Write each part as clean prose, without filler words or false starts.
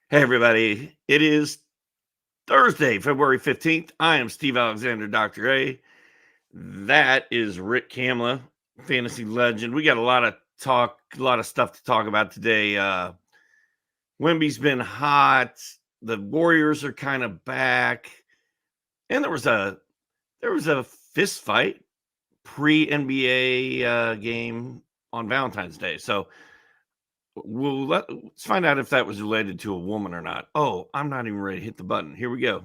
Hey, everybody. It is Thursday, February 15th. I am Steve Alexander, Dr. A. That is Rick Kamla, fantasy legend. We got a lot of stuff to talk about today. Wemby's been hot. The Warriors are kind of back. And there was a fist fight pre-NBA game on Valentine's Day. So let's find out if that was related to a woman or not. Oh, I'm not even ready to hit the button. Here we go.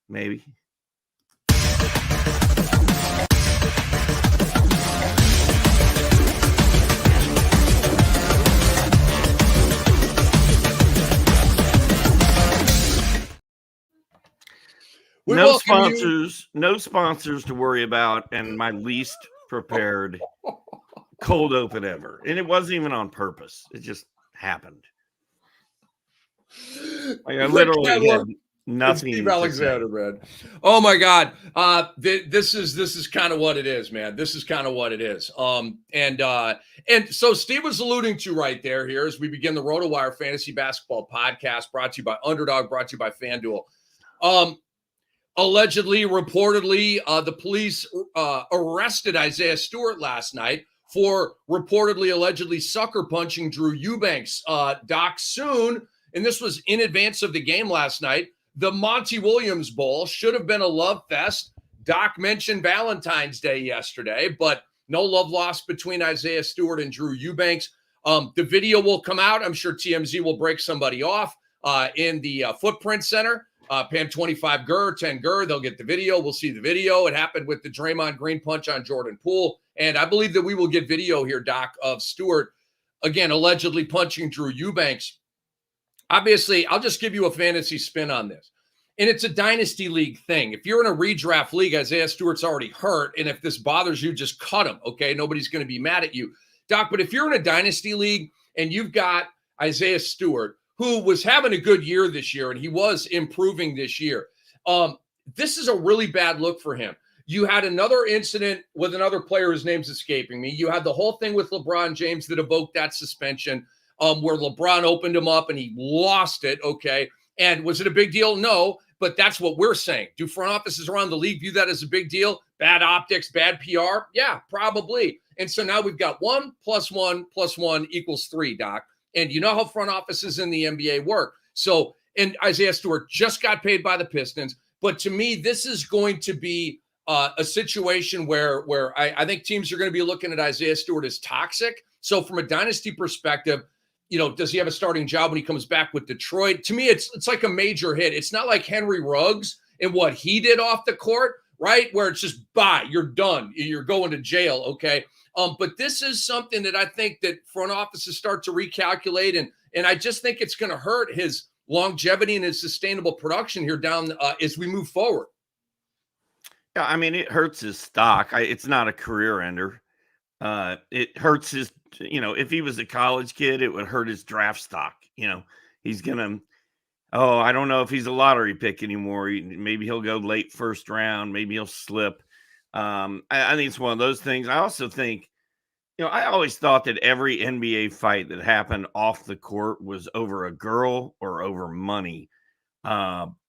Maybe. No sponsors to worry about, and my least prepared cold open ever. And it wasn't even on purpose. It just happened. Like I literally had nothing. Steve Alexander, man. Oh my God. This is kind of what it is, man. This is kind of what it is. And so Steve was alluding to right there here as we begin the RotoWire Fantasy Basketball Podcast, brought to you by Underdog, brought to you by FanDuel. Allegedly, reportedly, the police arrested Isaiah Stewart last night for reportedly, allegedly sucker punching Drew Eubanks. Doc, soon, and this was in advance of the game last night, the Monty Williams Bowl should have been a love fest. Doc mentioned Valentine's Day yesterday, but no love lost between Isaiah Stewart and Drew Eubanks. The video will come out. I'm sure TMZ will break somebody off in the Footprint Center. Pay him 25 gur, 10 gur. They'll get the video. We'll see the video. It happened with the Draymond Green punch on Jordan Poole. And I believe that we will get video here, Doc, of Stewart, again, allegedly punching Drew Eubanks. Obviously, I'll just give you a fantasy spin on this. And it's a dynasty league thing. If you're in a redraft league, Isaiah Stewart's already hurt. And if this bothers you, just cut him, okay? Nobody's going to be mad at you. Doc, but if you're in a dynasty league and you've got Isaiah Stewart, who was having a good year this year, and he was improving this year, this is a really bad look for him. You had another incident with another player whose name's escaping me. You had the whole thing with LeBron James that evoked that suspension, where LeBron opened him up and he lost it, okay? And was it a big deal? No, but that's what we're saying. Do front offices around the league view that as a big deal? Bad optics, bad PR? Yeah, probably. And so now we've got 1 + 1 + 1 = 3, Doc. And you know how front offices in the NBA work. So, and Isaiah Stewart just got paid by the Pistons. But to me, this is going to be a situation where I think teams are going to be looking at Isaiah Stewart as toxic. So from a dynasty perspective, you know, does he have a starting job when he comes back with Detroit? To me, it's like a major hit. It's not like Henry Ruggs and what he did off the court, right? Where it's just, bye, you're done. You're going to jail, okay? But this is something that I think that front offices start to recalculate, and I just think it's going to hurt his longevity and his sustainable production here down as we move forward. Yeah, I mean, it hurts his stock. It's not a career ender. It hurts his, if he was a college kid, it would hurt his draft stock. He's going to, I don't know if he's a lottery pick anymore. Maybe he'll go late first round. Maybe he'll slip. I think it's one of those things. I also think, I always thought that every NBA fight that happened off the court was over a girl or over money.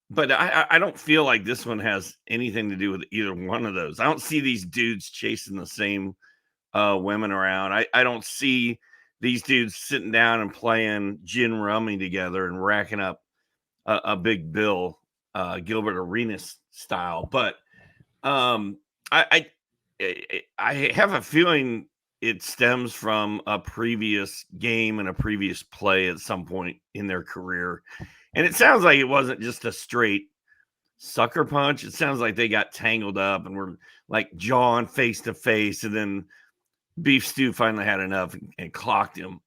But I don't feel like this one has anything to do with either one of those. I don't see these dudes chasing the same women around. I don't see these dudes sitting down and playing gin rummy together and racking up a big bill, Gilbert Arenas style. But I have a feeling it stems from a previous game and a previous play at some point in their career. And it sounds like it wasn't just a straight sucker punch. It sounds like they got tangled up and were like jawing face to face. And then Beef Stew finally had enough and clocked him.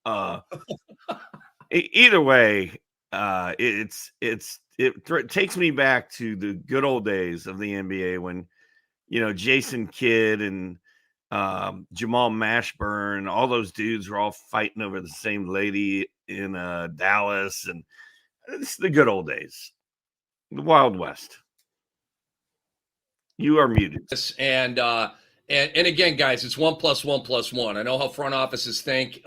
Either way, it takes me back to the good old days of the NBA when, Jason Kidd and Jamal Mashburn, all those dudes were all fighting over the same lady in Dallas. And it's the good old days, the Wild West. You are muted. And again, guys, it's 1 + 1 + 1. I know how front offices think.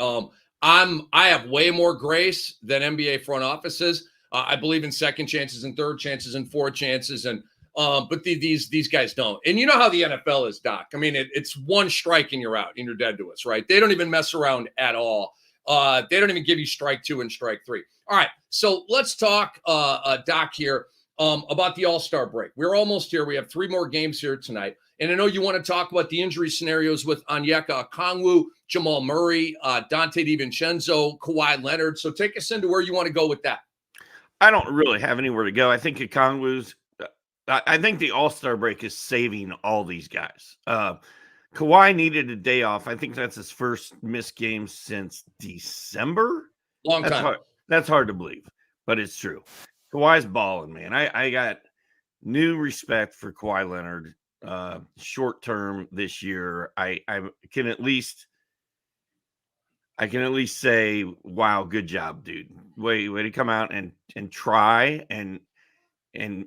I have way more grace than NBA front offices. I believe in second chances and third chances and fourth chances, and but these guys don't. And you know how the NFL is, Doc. I mean, it's one strike and you're out and you're dead to us, right? They don't even mess around at all. They don't even give you strike 2 and strike 3. All right, so let's talk, Doc, here about the All-Star break. We're almost here. We have 3 more games here tonight. And I know you want to talk about the injury scenarios with Onyeka Okongwu, Jamal Murray, Dante DiVincenzo, Kawhi Leonard. So take us into where you want to go with that. I don't really have anywhere to go. I think Okongwu's I think the All-Star break is saving all these guys. Kawhi needed a day off. I think that's his first missed game since December. Long time. That's hard to believe, but it's true. Kawhi's balling, man. I got new respect for Kawhi Leonard short term this year. I can at least say, wow, good job, dude. Way to come out and try and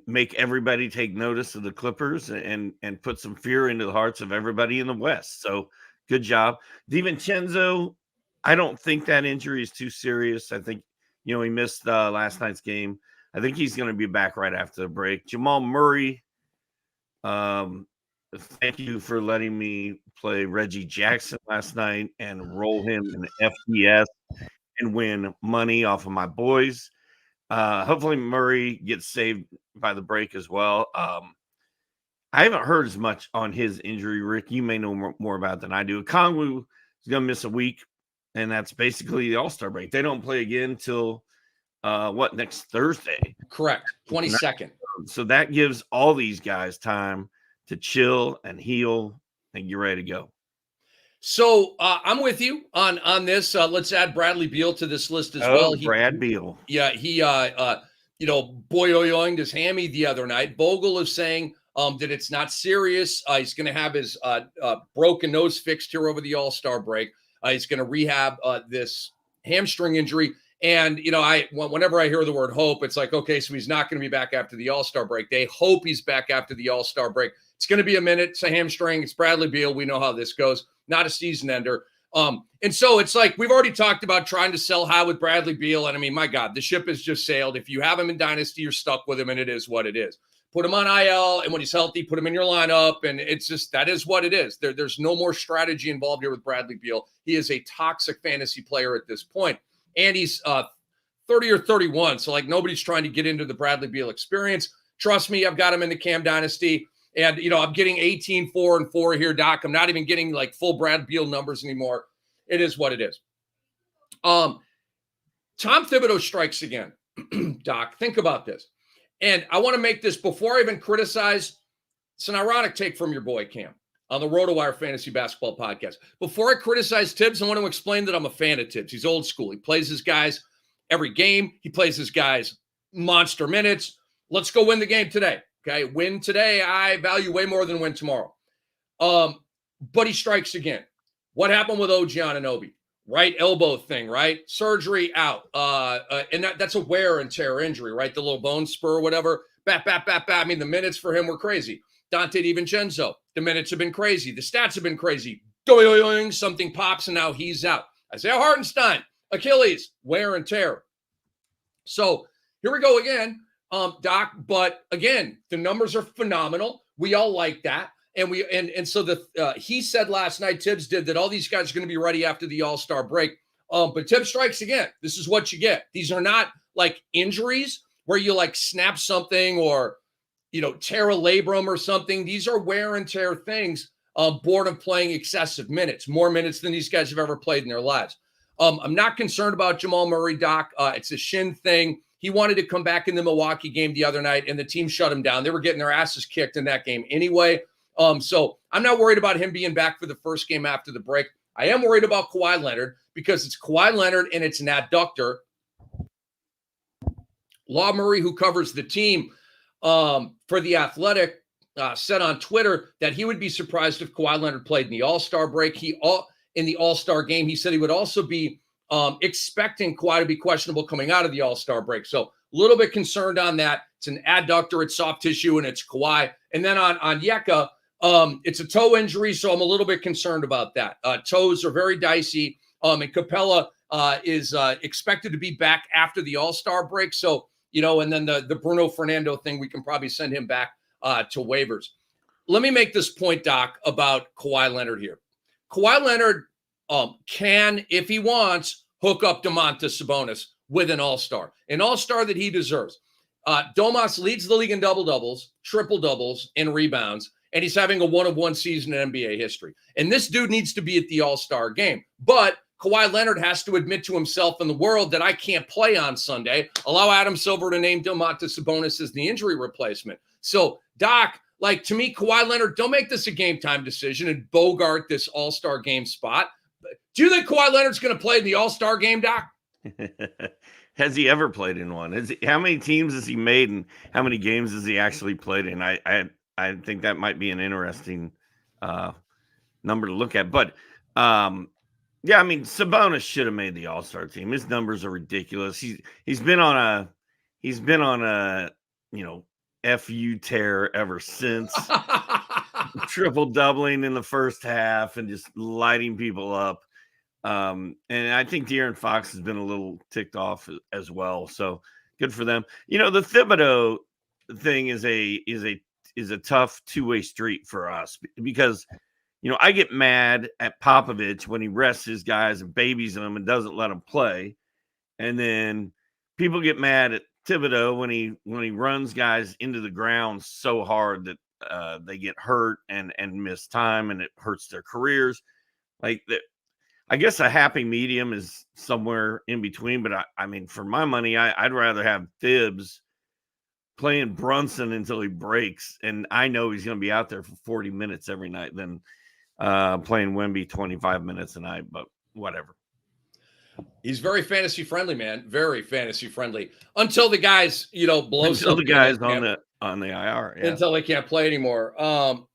make everybody take notice of the Clippers and put some fear into the hearts of everybody in the West. So good job. DiVincenzo, I don't think that injury is too serious. I think, he missed last night's game. I think he's going to be back right after the break. Jamal Murray, thank you for letting me play Reggie Jackson last night and roll him in FBS and win money off of my boys. Hopefully Murray gets saved by the break as well. I haven't heard as much on his injury, Rick. You may know more about than I do. Okongwu is going to miss a week, and that's basically the All-Star break. They don't play again until next Thursday? Correct, 22nd. So that gives all these guys time to chill and heal and get ready to go. So I'm with you on this. Let's add Bradley Beal to this list as well. Brad Beal. Yeah, he boyoinged his hammy the other night. Bogle is saying that it's not serious. He's going to have his broken nose fixed here over the All-Star break. He's going to rehab this hamstring injury. And, whenever I hear the word hope, it's like, okay, so he's not going to be back after the All-Star break. They hope he's back after the All-Star break. It's going to be a minute. It's a hamstring. It's Bradley Beal. We know how this goes. Not a season ender. And so it's like we've already talked about trying to sell high with Bradley Beal. And I mean, my God, the ship has just sailed. If you have him in Dynasty, you're stuck with him, and it is what it is. Put him on IL, and when he's healthy, put him in your lineup. And it's just that is what it is. There's no more strategy involved here with Bradley Beal. He is a toxic fantasy player at this point. And he's 30 or 31. So like nobody's trying to get into the Bradley Beal experience. Trust me, I've got him in the Cam Dynasty. And, I'm getting 18, 4, and 4 here, Doc. I'm not even getting like full Brad Beal numbers anymore. It is what it is. Tom Thibodeau strikes again. Doc, think about this. And I want to make this before I even criticize. It's an ironic take from your boy, Cam, on the RotoWire Fantasy Basketball Podcast. Before I criticize Tibbs, I want to explain that I'm a fan of Tibbs. He's old school. He plays his guys every game. He plays his guys monster minutes. Let's go win the game today. Okay, win today, I value way more than win tomorrow. But he strikes again. What happened with OG Anunoby? Right elbow thing, right? Surgery out. And that's a wear and tear injury, right? The little bone spur or whatever. Bat. I mean, the minutes for him were crazy. Dante DiVincenzo, the minutes have been crazy. The stats have been crazy. Something pops, and now he's out. Isaiah Hartenstein, Achilles, wear and tear. So here we go again. Doc, but again, the numbers are phenomenal. We all like that. And so he said last night, Tibbs did, that all these guys are going to be ready after the All-Star break. But Tibbs strikes again. This is what you get. These are not like injuries where you like snap something or, tear a labrum or something. These are wear and tear things, bored of playing excessive minutes, more minutes than these guys have ever played in their lives. I'm not concerned about Jamal Murray, Doc. It's a shin thing. He wanted to come back in the Milwaukee game the other night, and the team shut him down. They were getting their asses kicked in that game anyway. So I'm not worried about him being back for the first game after the break. I am worried about Kawhi Leonard because it's Kawhi Leonard and it's an adductor. Law Murray, who covers the team for The Athletic, said on Twitter that he would be surprised if Kawhi Leonard played in the All-Star break. In the All-Star game, he said he would also be expecting Kawhi to be questionable coming out of the All-Star break. So a little bit concerned on that. It's an adductor, it's soft tissue, and it's Kawhi. And then on Onyeka, it's a toe injury, so I'm a little bit concerned about that. Toes are very dicey. And Capella, is expected to be back after the All-Star break. So, and then the Bruno Fernando thing, we can probably send him back to waivers. Let me make this point, Doc, about Kawhi Leonard here. Kawhi Leonard can, if he wants, hook up Domas Sabonis with an all-star that he deserves. Domas leads the league in double-doubles, triple-doubles, and rebounds, and he's having a one-of-one season in NBA history. And this dude needs to be at the all-star game. But Kawhi Leonard has to admit to himself and the world that I can't play on Sunday. Allow Adam Silver to name Domas Sabonis as the injury replacement. So, Doc, to me, Kawhi Leonard, don't make this a game time decision and bogart this all-star game spot. Do you think Kawhi Leonard's going to play in the all-star game, Doc? Has he ever played in one? How many teams has he made, and how many games has he actually played in? I think that might be an interesting number to look at. But yeah, I mean, Sabonis should have made the All-Star team. His numbers are ridiculous. He's been on a FU tear ever since. Triple doubling in the first half and just lighting people up. And I think De'Aaron Fox has been a little ticked off as well. So good for them. The Thibodeau thing is a tough two-way street for us because I get mad at Popovich when he rests his guys and babies them and doesn't let them play. And then people get mad at Thibodeau when he runs guys into the ground so hard that they get hurt and miss time, and it hurts their careers. I guess a happy medium is somewhere in between, but I mean, for my money, I'd rather have Thibs playing Brunson until he breaks, and I know he's going to be out there for 40 minutes every night than playing Wemby 25 minutes a night, but whatever. He's very fantasy friendly, man. Very fantasy friendly until the guys, blow until the guys on the IR, yeah. Until they can't play anymore. All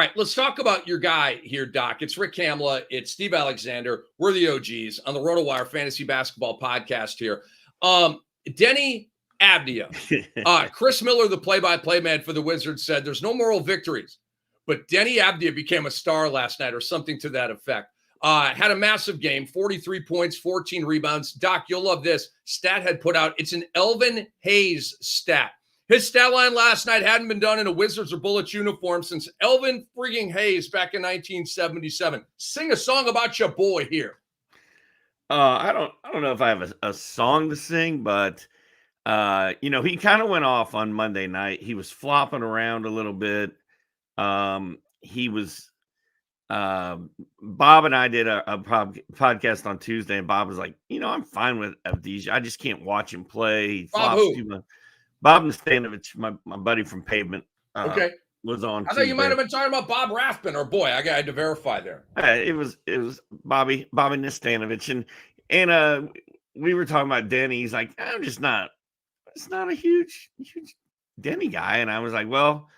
right, let's talk about your guy here, Doc. It's Rick Kamla. It's Steve Alexander. We're the OGs on the RotoWire Fantasy Basketball Podcast here. Deni Avdija. Chris Miller, the play-by-play man for the Wizards, said there's no moral victories, but Deni Avdija became a star last night or something to that effect. Had a massive game, 43 points, 14 rebounds. Doc, you'll love this. Stat had put out, it's an Elvin Hayes stat. His stat line last night hadn't been done in a Wizards or Bullets uniform since Elvin freaking Hayes back in 1977. Sing a song about your boy here. I don't know if I have a song to sing, but he kind of went off on Monday night. He was flopping around a little bit. He was Bob and I did a podcast on Tuesday, and Bob was like, I'm fine with Avdija. I just can't watch him play. He flops too much. Bob Nastanovich, my buddy from Pavement, was on. I thought you might have been talking about Bob Rathbun, or boy, I had to verify there. It was Bobby Nastanovich, and we were talking about Deni. He's like, I'm just not. It's not a huge Deni guy, and I was like, well,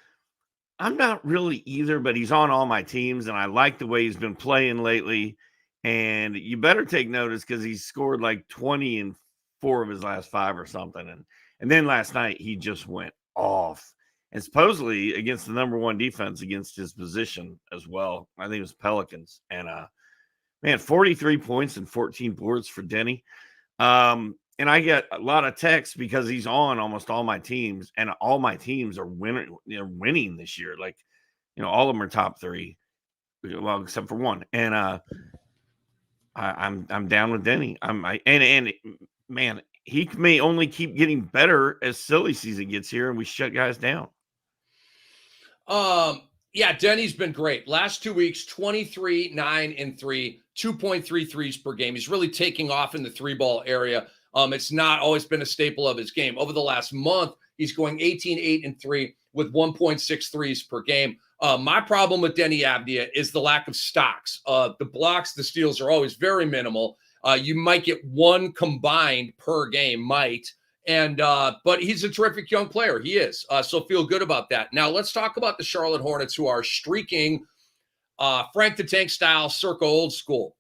I'm not really either, but he's on all my teams, and I like the way he's been playing lately. And you better take notice because he's scored like 20 in 4 of his last 5 or something, and then last night, he just went off. And supposedly against the number 1 defense against his position as well. I think it was Pelicans. And, 43 points and 14 boards for Deni. And I get a lot of texts because he's on almost all my teams. And all my teams are winning this year. All of them are top 3. Well, except for one. And I'm down with Deni. Man, he may only keep getting better as silly season gets here and we shut guys down. Yeah, Deni's been great. Last 2 weeks, 23, 9, and 3, 2.3 threes per game. He's really taking off in the 3-ball area. It's not always been a staple of his game. Over the last month, he's going 18, 8, and 3 with 1.6 threes per game. My problem with Deni Avdija is the lack of stocks. The blocks, the steals are always very minimal. You might get 1 combined per game, but he's a terrific young player. He is. So feel good about that. Now let's talk about the Charlotte Hornets, who are streaking Frank the Tank style, circa old school.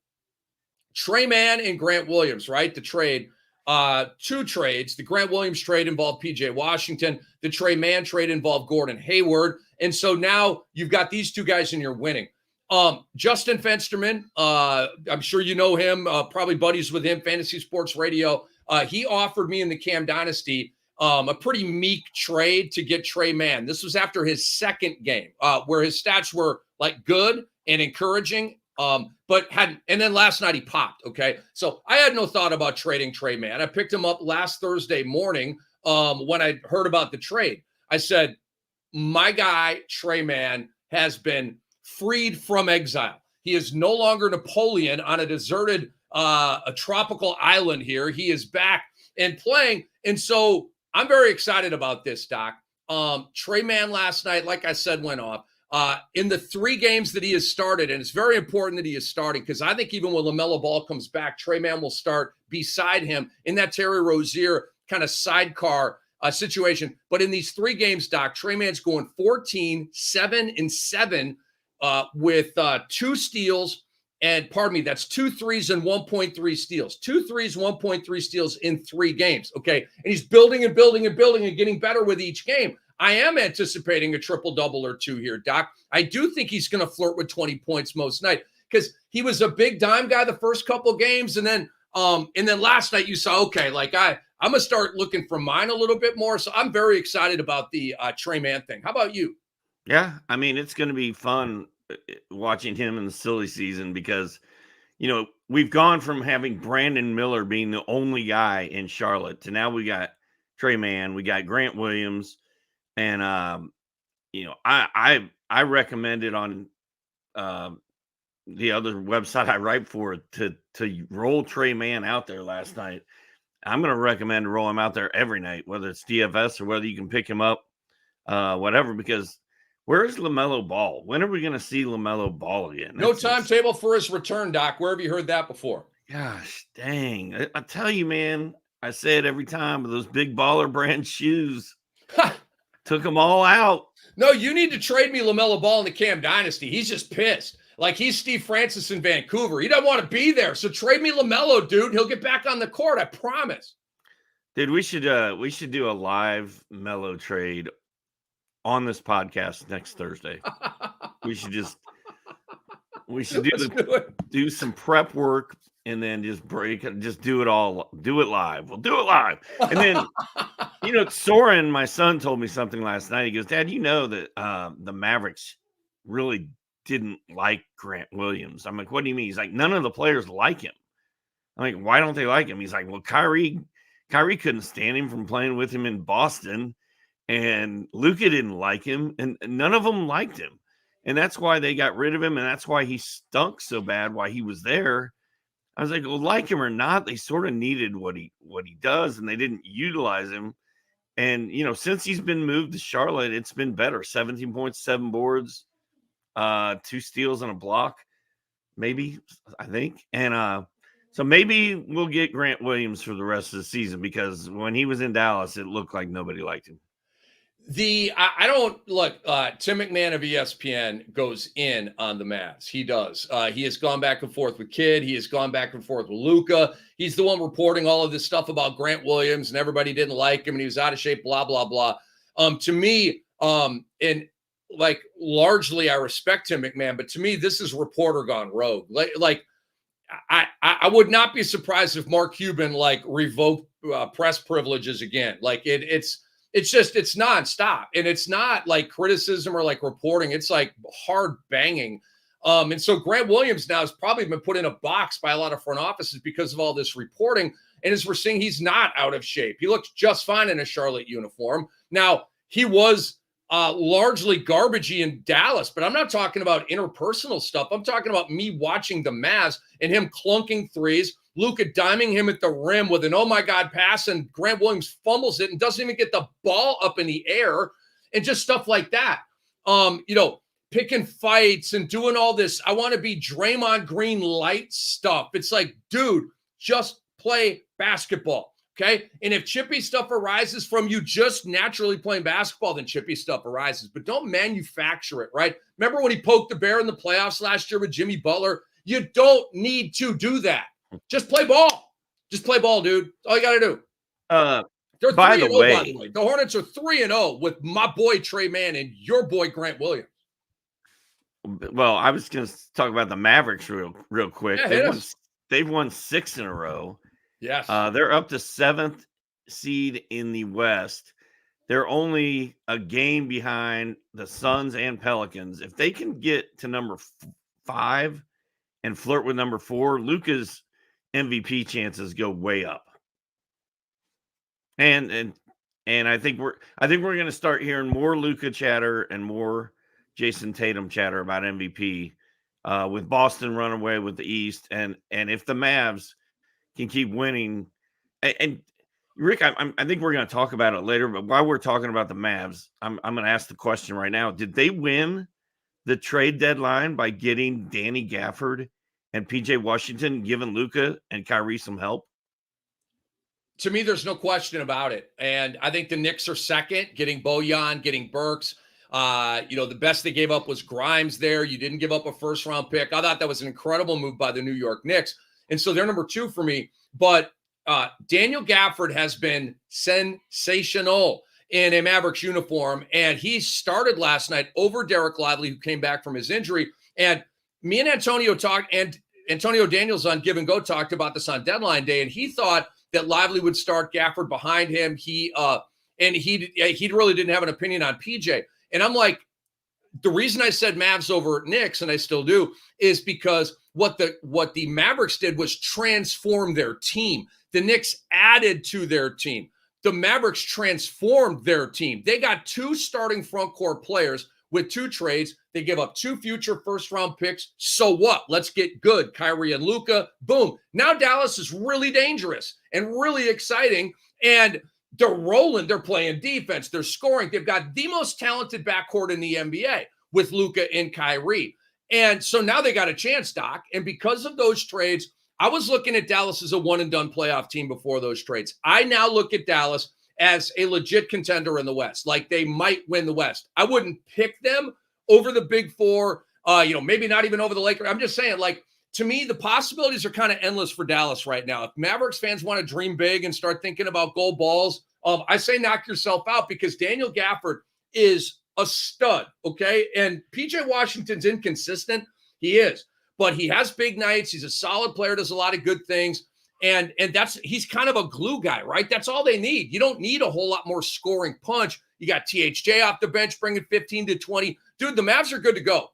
Trey Mann and Grant Williams, right? The trade. 2 trades. The Grant Williams trade involved PJ Washington. The Trey Mann trade involved Gordon Hayward. And so now you've got these 2 guys and you're winning. Justin Fensterman, I'm sure you know him, probably buddies with him, Fantasy Sports Radio. He offered me in the Cam Dynasty a pretty meek trade to get Trey Mann. This was after his second game, where his stats were like good and encouraging, but hadn't. And then last night he popped. Okay, so I had no thought about trading Trey Mann. I picked him up last Thursday morning when I heard about the trade. I said, my guy Trey Mann has been freed from exile. He is no longer Napoleon on a deserted, a tropical island here. He is back and playing. And so I'm very excited about this, Doc. Trey Mann last night, like I said, went off. In the 3 games that he has started, and it's very important that he is starting because I think even when LaMelo Ball comes back, Trey Mann will start beside him in that Terry Rozier kind of sidecar situation. But in these 3 games, Doc, Trey Mann's going 14, 7, and 7 with 2 steals. And pardon me, that's 2 threes and 1.3 steals. 2 threes, 1.3 steals in 3 games. Okay. And he's building and building and building and getting better with each game. I am anticipating a triple-double or 2 here, Doc. I do think he's going to flirt with 20 points most night because he was a big dime guy the first couple of games. And then last night you saw, okay, like I'm going to start looking for mine a little bit more. So I'm very excited about the Trey Mann thing. How about you? Yeah, I mean, it's going to be fun watching him in the silly season because, we've gone from having Brandon Miller being the only guy in Charlotte to now we got Trey Mann, we got Grant Williams, and I recommended on the other website I write for to roll Trey Mann out there last night. I'm going to recommend to roll him out there every night, whether it's DFS or whether you can pick him up, whatever, because where's LaMelo Ball? When are we going to see LaMelo Ball again? No timetable for his return, Doc. Where have you heard that before? Gosh, dang. I tell you, man, I say it every time, but those big baller brand shoes took them all out. No, you need to trade me LaMelo Ball in the Cam Dynasty. He's just pissed. Like he's Steve Francis in Vancouver. He doesn't want to be there. So trade me LaMelo, dude. He'll get back on the court. I promise. Dude, we should do a live Melo trade on this podcast next Thursday. we should do some prep work and then just do it live. We'll do it live. And then, Soren, my son, told me something last night. He goes, Dad, that the Mavericks really didn't like Grant Williams. I'm like, what do you mean? He's like, none of the players like him. I'm like, why don't they like him? He's like, well, Kyrie couldn't stand him from playing with him in Boston, and Luka didn't like him, and none of them liked him. And that's why they got rid of him, and that's why he stunk so bad while he was there. I was like, well, like him or not, they sort of needed what he does, and they didn't utilize him. And, since he's been moved to Charlotte, it's been better. 17 points, 7 boards, 2 steals and a block, maybe, I think. And so maybe we'll get Grant Williams for the rest of the season because when he was in Dallas, it looked like nobody liked him. I don't look. Tim McMahon of ESPN goes in on the Mavs. He does. He has gone back and forth with Kidd. He has gone back and forth with Luka. He's the one reporting all of this stuff about Grant Williams and everybody didn't like him and he was out of shape. Blah blah blah. To me, and like largely, I respect Tim McMahon, but to me, this is reporter gone rogue. I would not be surprised if Mark Cuban revoked press privileges again. It's nonstop, and it's not like criticism or like reporting. It's like hard banging. And so Grant Williams now has probably been put in a box by a lot of front offices because of all this reporting. And as we're seeing, he's not out of shape. He looks just fine in a Charlotte uniform. Now, he was largely garbagey in Dallas, but I'm not talking about interpersonal stuff. I'm talking about me watching the Mavs and him clunking threes, Luka diming him at the rim with an oh my God pass, and Grant Williams fumbles it and doesn't even get the ball up in the air, and just stuff like that. Picking fights and doing all this. I want to be Draymond Green light stuff. It's like, dude, just play basketball. Okay. And if chippy stuff arises from you just naturally playing basketball, then chippy stuff arises, but don't manufacture it. Right. Remember when he poked the bear in the playoffs last year with Jimmy Butler? You don't need to do that. Just play ball. Just play ball, dude. That's all you got to do. They're 3-0, by the way. The Hornets are 3-0 with my boy Trey Mann and your boy Grant Williams. Well, I was going to talk about the Mavericks real quick. Yeah, hit us. They've won 6 in a row. Yes. They're up to 7th seed in the West. They're only a game behind the Suns and Pelicans. If they can get to number 5 and flirt with number 4, Luka's MVP chances go way up. And I think we're going to start hearing more Luka chatter and more Jason Tatum chatter about MVP with Boston run away with the East, and if the Mavs can keep winning, and Rick, I think we're going to talk about it later, but while we're talking about the Mavs, I'm going to ask the question right now: did they win the trade deadline by getting Danny Gafford and PJ Washington, giving Luka and Kyrie some help? To me, there's no question about it. And I think the Knicks are second, getting Bojan, getting Burks. The best they gave up was Grimes there. You didn't give up a first-round pick. I thought that was an incredible move by the New York Knicks. And so they're number 2 for me. But Daniel Gafford has been sensational in a Mavericks uniform. And he started last night over Derek Lively, who came back from his injury. And me and Antonio talked, and Antonio Daniels on Give and Go talked about this on deadline day. And he thought that Lively would start Gafford behind him. He really didn't have an opinion on PJ. And I'm like, the reason I said Mavs over Knicks, and I still do, is because what the Mavericks did was transform their team. The Knicks added to their team. The Mavericks transformed their team. They got 2 starting front court players with 2 trades. They give up 2 future first-round picks. So what? Let's get good. Kyrie and Luka. Boom. Now Dallas is really dangerous and really exciting. And they're rolling. They're playing defense. They're scoring. They've got the most talented backcourt in the NBA with Luka and Kyrie. And so now they got a chance, Doc. And because of those trades, I was looking at Dallas as a one-and-done playoff team before those trades. I now look at Dallas as a legit contender in the West. Like, they might win the West. I wouldn't pick them over the Big Four, maybe not even over the Lakers. I'm just saying, like, to me, the possibilities are kind of endless for Dallas right now. If Mavericks fans want to dream big and start thinking about gold balls, I say knock yourself out, because Daniel Gafford is a stud, okay? And PJ Washington's inconsistent. He is. But he has big nights. He's a solid player, does a lot of good things. And he's kind of a glue guy, right? That's all they need. You don't need a whole lot more scoring punch. You got THJ off the bench bringing 15 to 20. Dude, the Mavs are good to go.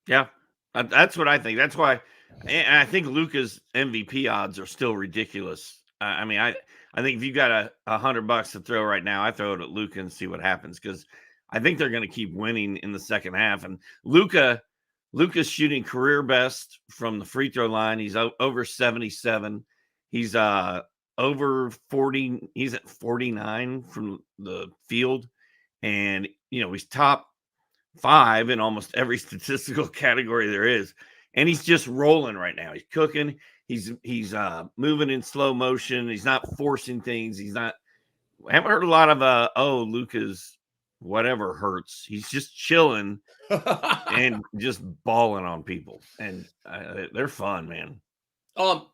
Yeah, that's what I think. That's why, and I think Luka's MVP odds are still ridiculous. I think if you got $100 to throw right now, I throw it at Luka and see what happens, because I think they're going to keep winning in the second half. And Luka's shooting career best from the free throw line. He's over 77. He's over 40. He's at 49 from the field, and he's top 5 in almost every statistical category there is. And he's just rolling right now. He's cooking. He's moving in slow motion. He's not forcing things. I haven't heard a lot of Luka's whatever hurts. He's just chilling and just balling on people. And they're fun, man.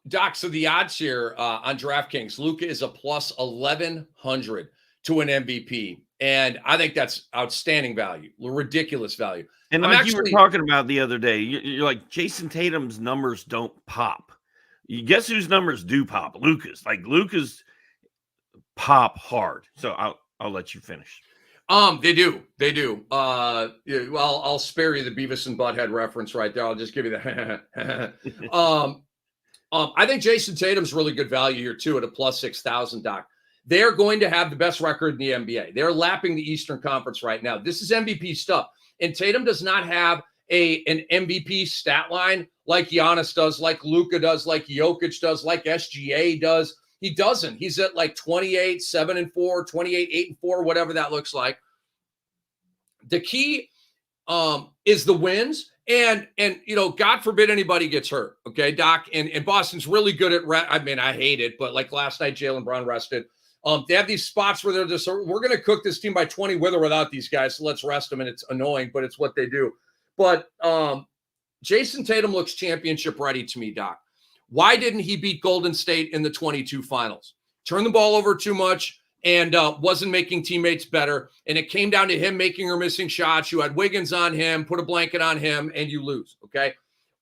Doc, so the odds here on DraftKings, Luka is a plus 1,100 to an MVP. And I think that's outstanding value, ridiculous value. And like you were talking about the other day, you're like, Jason Tatum's numbers don't pop. You guess whose numbers do pop? Luka's. Like, Luka's pop hard. So I'll let you finish. They do. Well, I'll spare you the Beavis and Butthead reference right there. I'll just give you the. I think Jason Tatum's really good value here too at a plus 6,000, Doc. They're going to have the best record in the NBA. They're lapping the Eastern Conference right now. This is MVP stuff. And Tatum does not have an MVP stat line like Giannis does, like Luka does, like Jokic does, like SGA does. He doesn't. He's at like 28, 7-4, 28, 8-4, whatever that looks like. The key is the wins. And God forbid anybody gets hurt. Okay, Doc. And Boston's really good at I hate it, but like last night, Jaylen Brown rested. They have these spots where they're just, we're going to cook this team by 20 with or without these guys. So let's rest them. And it's annoying, but it's what they do. But Jason Tatum looks championship ready to me, Doc. Why didn't he beat Golden State in the 22 finals? Turn the ball over too much. and wasn't making teammates better. And it came down to him making or missing shots. You had Wiggins on him, put a blanket on him, and you lose, okay?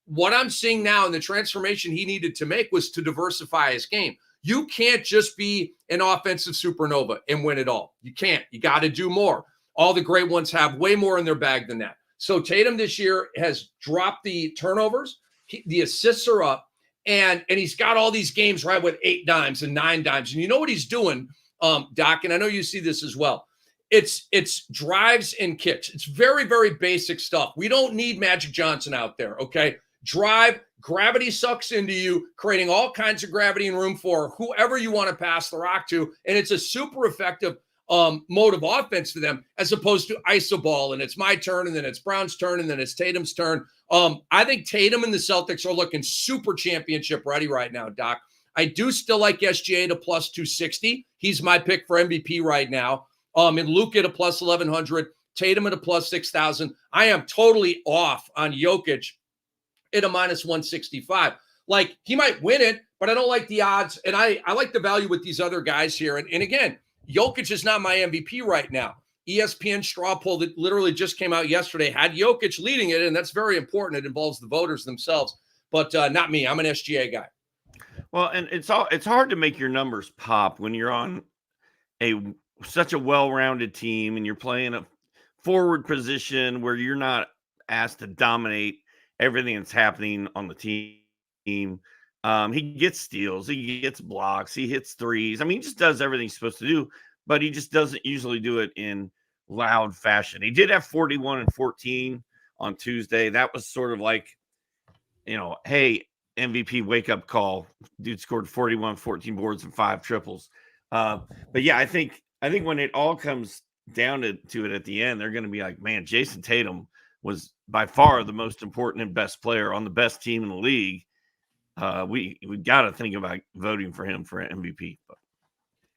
What I'm seeing now in the transformation he needed to make was to diversify his game. You can't just be an offensive supernova and win it all. You can't. You got to do more. All the great ones have way more in their bag than that. So Tatum this year has dropped the turnovers. The assists are up. And he's got all these games, right, with 8 dimes and 9 dimes. And you know what he's doing, Doc, and I know you see this as well. It's drives and kicks. It's very, very basic stuff. We don't need Magic Johnson out there, okay? Drive, gravity sucks into you, creating all kinds of gravity and room for whoever you want to pass the rock to. And it's a super effective mode of offense for them, as opposed to iso ball, and it's my turn, and then it's Brown's turn, and then it's Tatum's turn. I think Tatum and the Celtics are looking super championship ready right now, Doc. I do still like SGA to plus 260. He's my pick for MVP right now. And Luka at a plus 1,100, Tatum at a plus 6,000. I am totally off on Jokic at a minus 165. Like, he might win it, but I don't like the odds. And I like the value with these other guys here. And again, Jokic is not my MVP right now. ESPN straw poll that literally just came out yesterday had Jokic leading it, and that's very important. It involves the voters themselves, but not me. I'm an SGA guy. Well, and it's hard to make your numbers pop when you're on such a well-rounded team and you're playing a forward position where you're not asked to dominate everything that's happening on the team. He gets steals, he gets blocks, he hits threes. I mean, he just does everything he's supposed to do, but he just doesn't usually do it in loud fashion. He did have 41 and 14 on Tuesday. That was sort of like, hey, MVP wake up call. Dude scored 41, 14 boards and 5 triples. But yeah, I think when it all comes down to it at the end, they're going to be like, man, Jason Tatum was by far the most important and best player on the best team in the league. We got to think about voting for him for MVP. But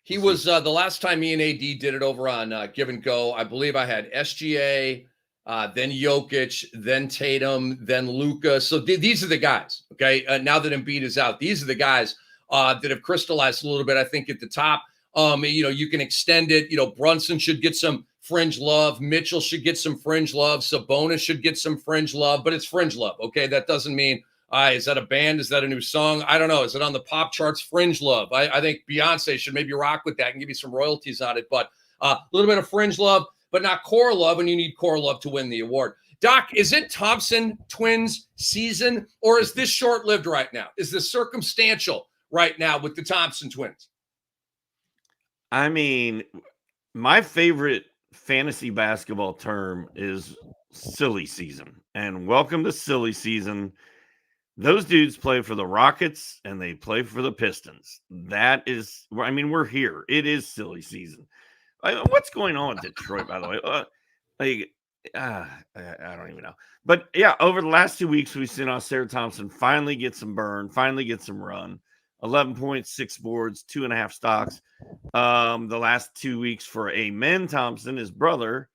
he was the last time me and AD did it over on Give and Go. I believe I had SGA, then Jokic, then Tatum, then Luka. So these are the guys. Okay, now that Embiid is out, these are the guys that have crystallized a little bit. I think at the top, you can extend it. Brunson should get some fringe love. Mitchell should get some fringe love. Sabonis should get some fringe love. But it's fringe love. Okay, that doesn't mean. Is that a band? Is that a new song? I don't know. Is it on the pop charts? Fringe love. I think Beyonce should maybe rock with that and give you some royalties on it. But a little bit of fringe love, but not core love, and you need core love to win the award. Doc, is it Thompson Twins season, or is this short-lived right now? Is this circumstantial right now with the Thompson Twins? I mean, my favorite fantasy basketball term is silly season. And welcome to silly season. Those dudes play for the Rockets and they play for the Pistons. That is, I mean, we're here. It is silly season. What's going on with Detroit, by the way? I don't even know. But yeah, over the last 2 weeks, we've seen Sarah Thompson finally get some burn, finally get some run. 11 points, 6 boards, 2.5 stocks. The last 2 weeks for Amen Thompson, his brother.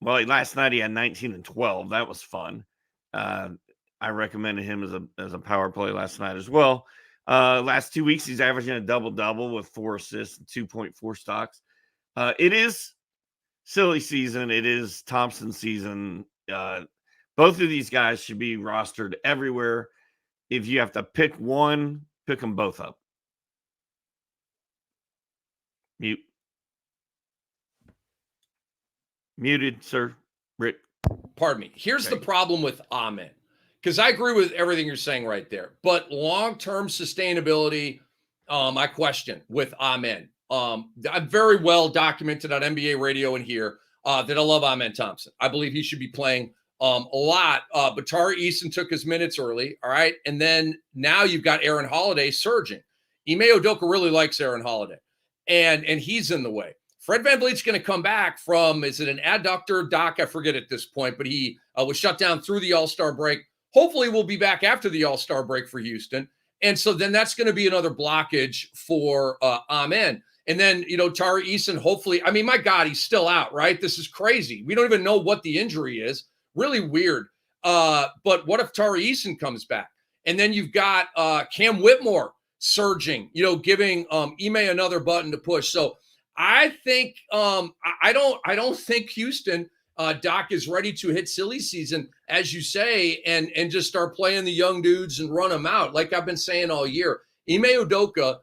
Well, last night he had 19 and 12. That was fun. I recommended him as a power play last night as well. Last 2 weeks, he's averaging a double-double with 4 assists and 2.4 stocks. It is silly season. It is Thompson season. Both of these guys should be rostered everywhere. If you have to pick one, pick them both up. Muted, sir. Rick. Pardon me. Here's the problem with Amen. Because I agree with everything you're saying right there. But long-term sustainability, I question with Amen. I'm very well documented on NBA radio and here that I love Amen Thompson. I believe he should be playing a lot. But Tari Eason took his minutes early, all right? And then now you've got Aaron Holiday surging. Ime Udoka really likes Aaron Holiday, and he's in the way. Fred VanVleet's going to come back from, is it an adductor, Doc? I forget at this point, but he was shut down through the All-Star break. Hopefully we'll be back after the All-Star break for Houston. And so then that's going to be another blockage for Amen. And then, Tari Eason, hopefully, I mean, my God, he's still out, right? This is crazy. We don't even know what the injury is. Really weird. But what if Tari Eason comes back? And then you've got Cam Whitmore surging, giving Ime another button to push. So I think I don't think Houston Doc is ready to hit silly season, as you say, and just start playing the young dudes and run them out. Like I've been saying all year, Ime Udoka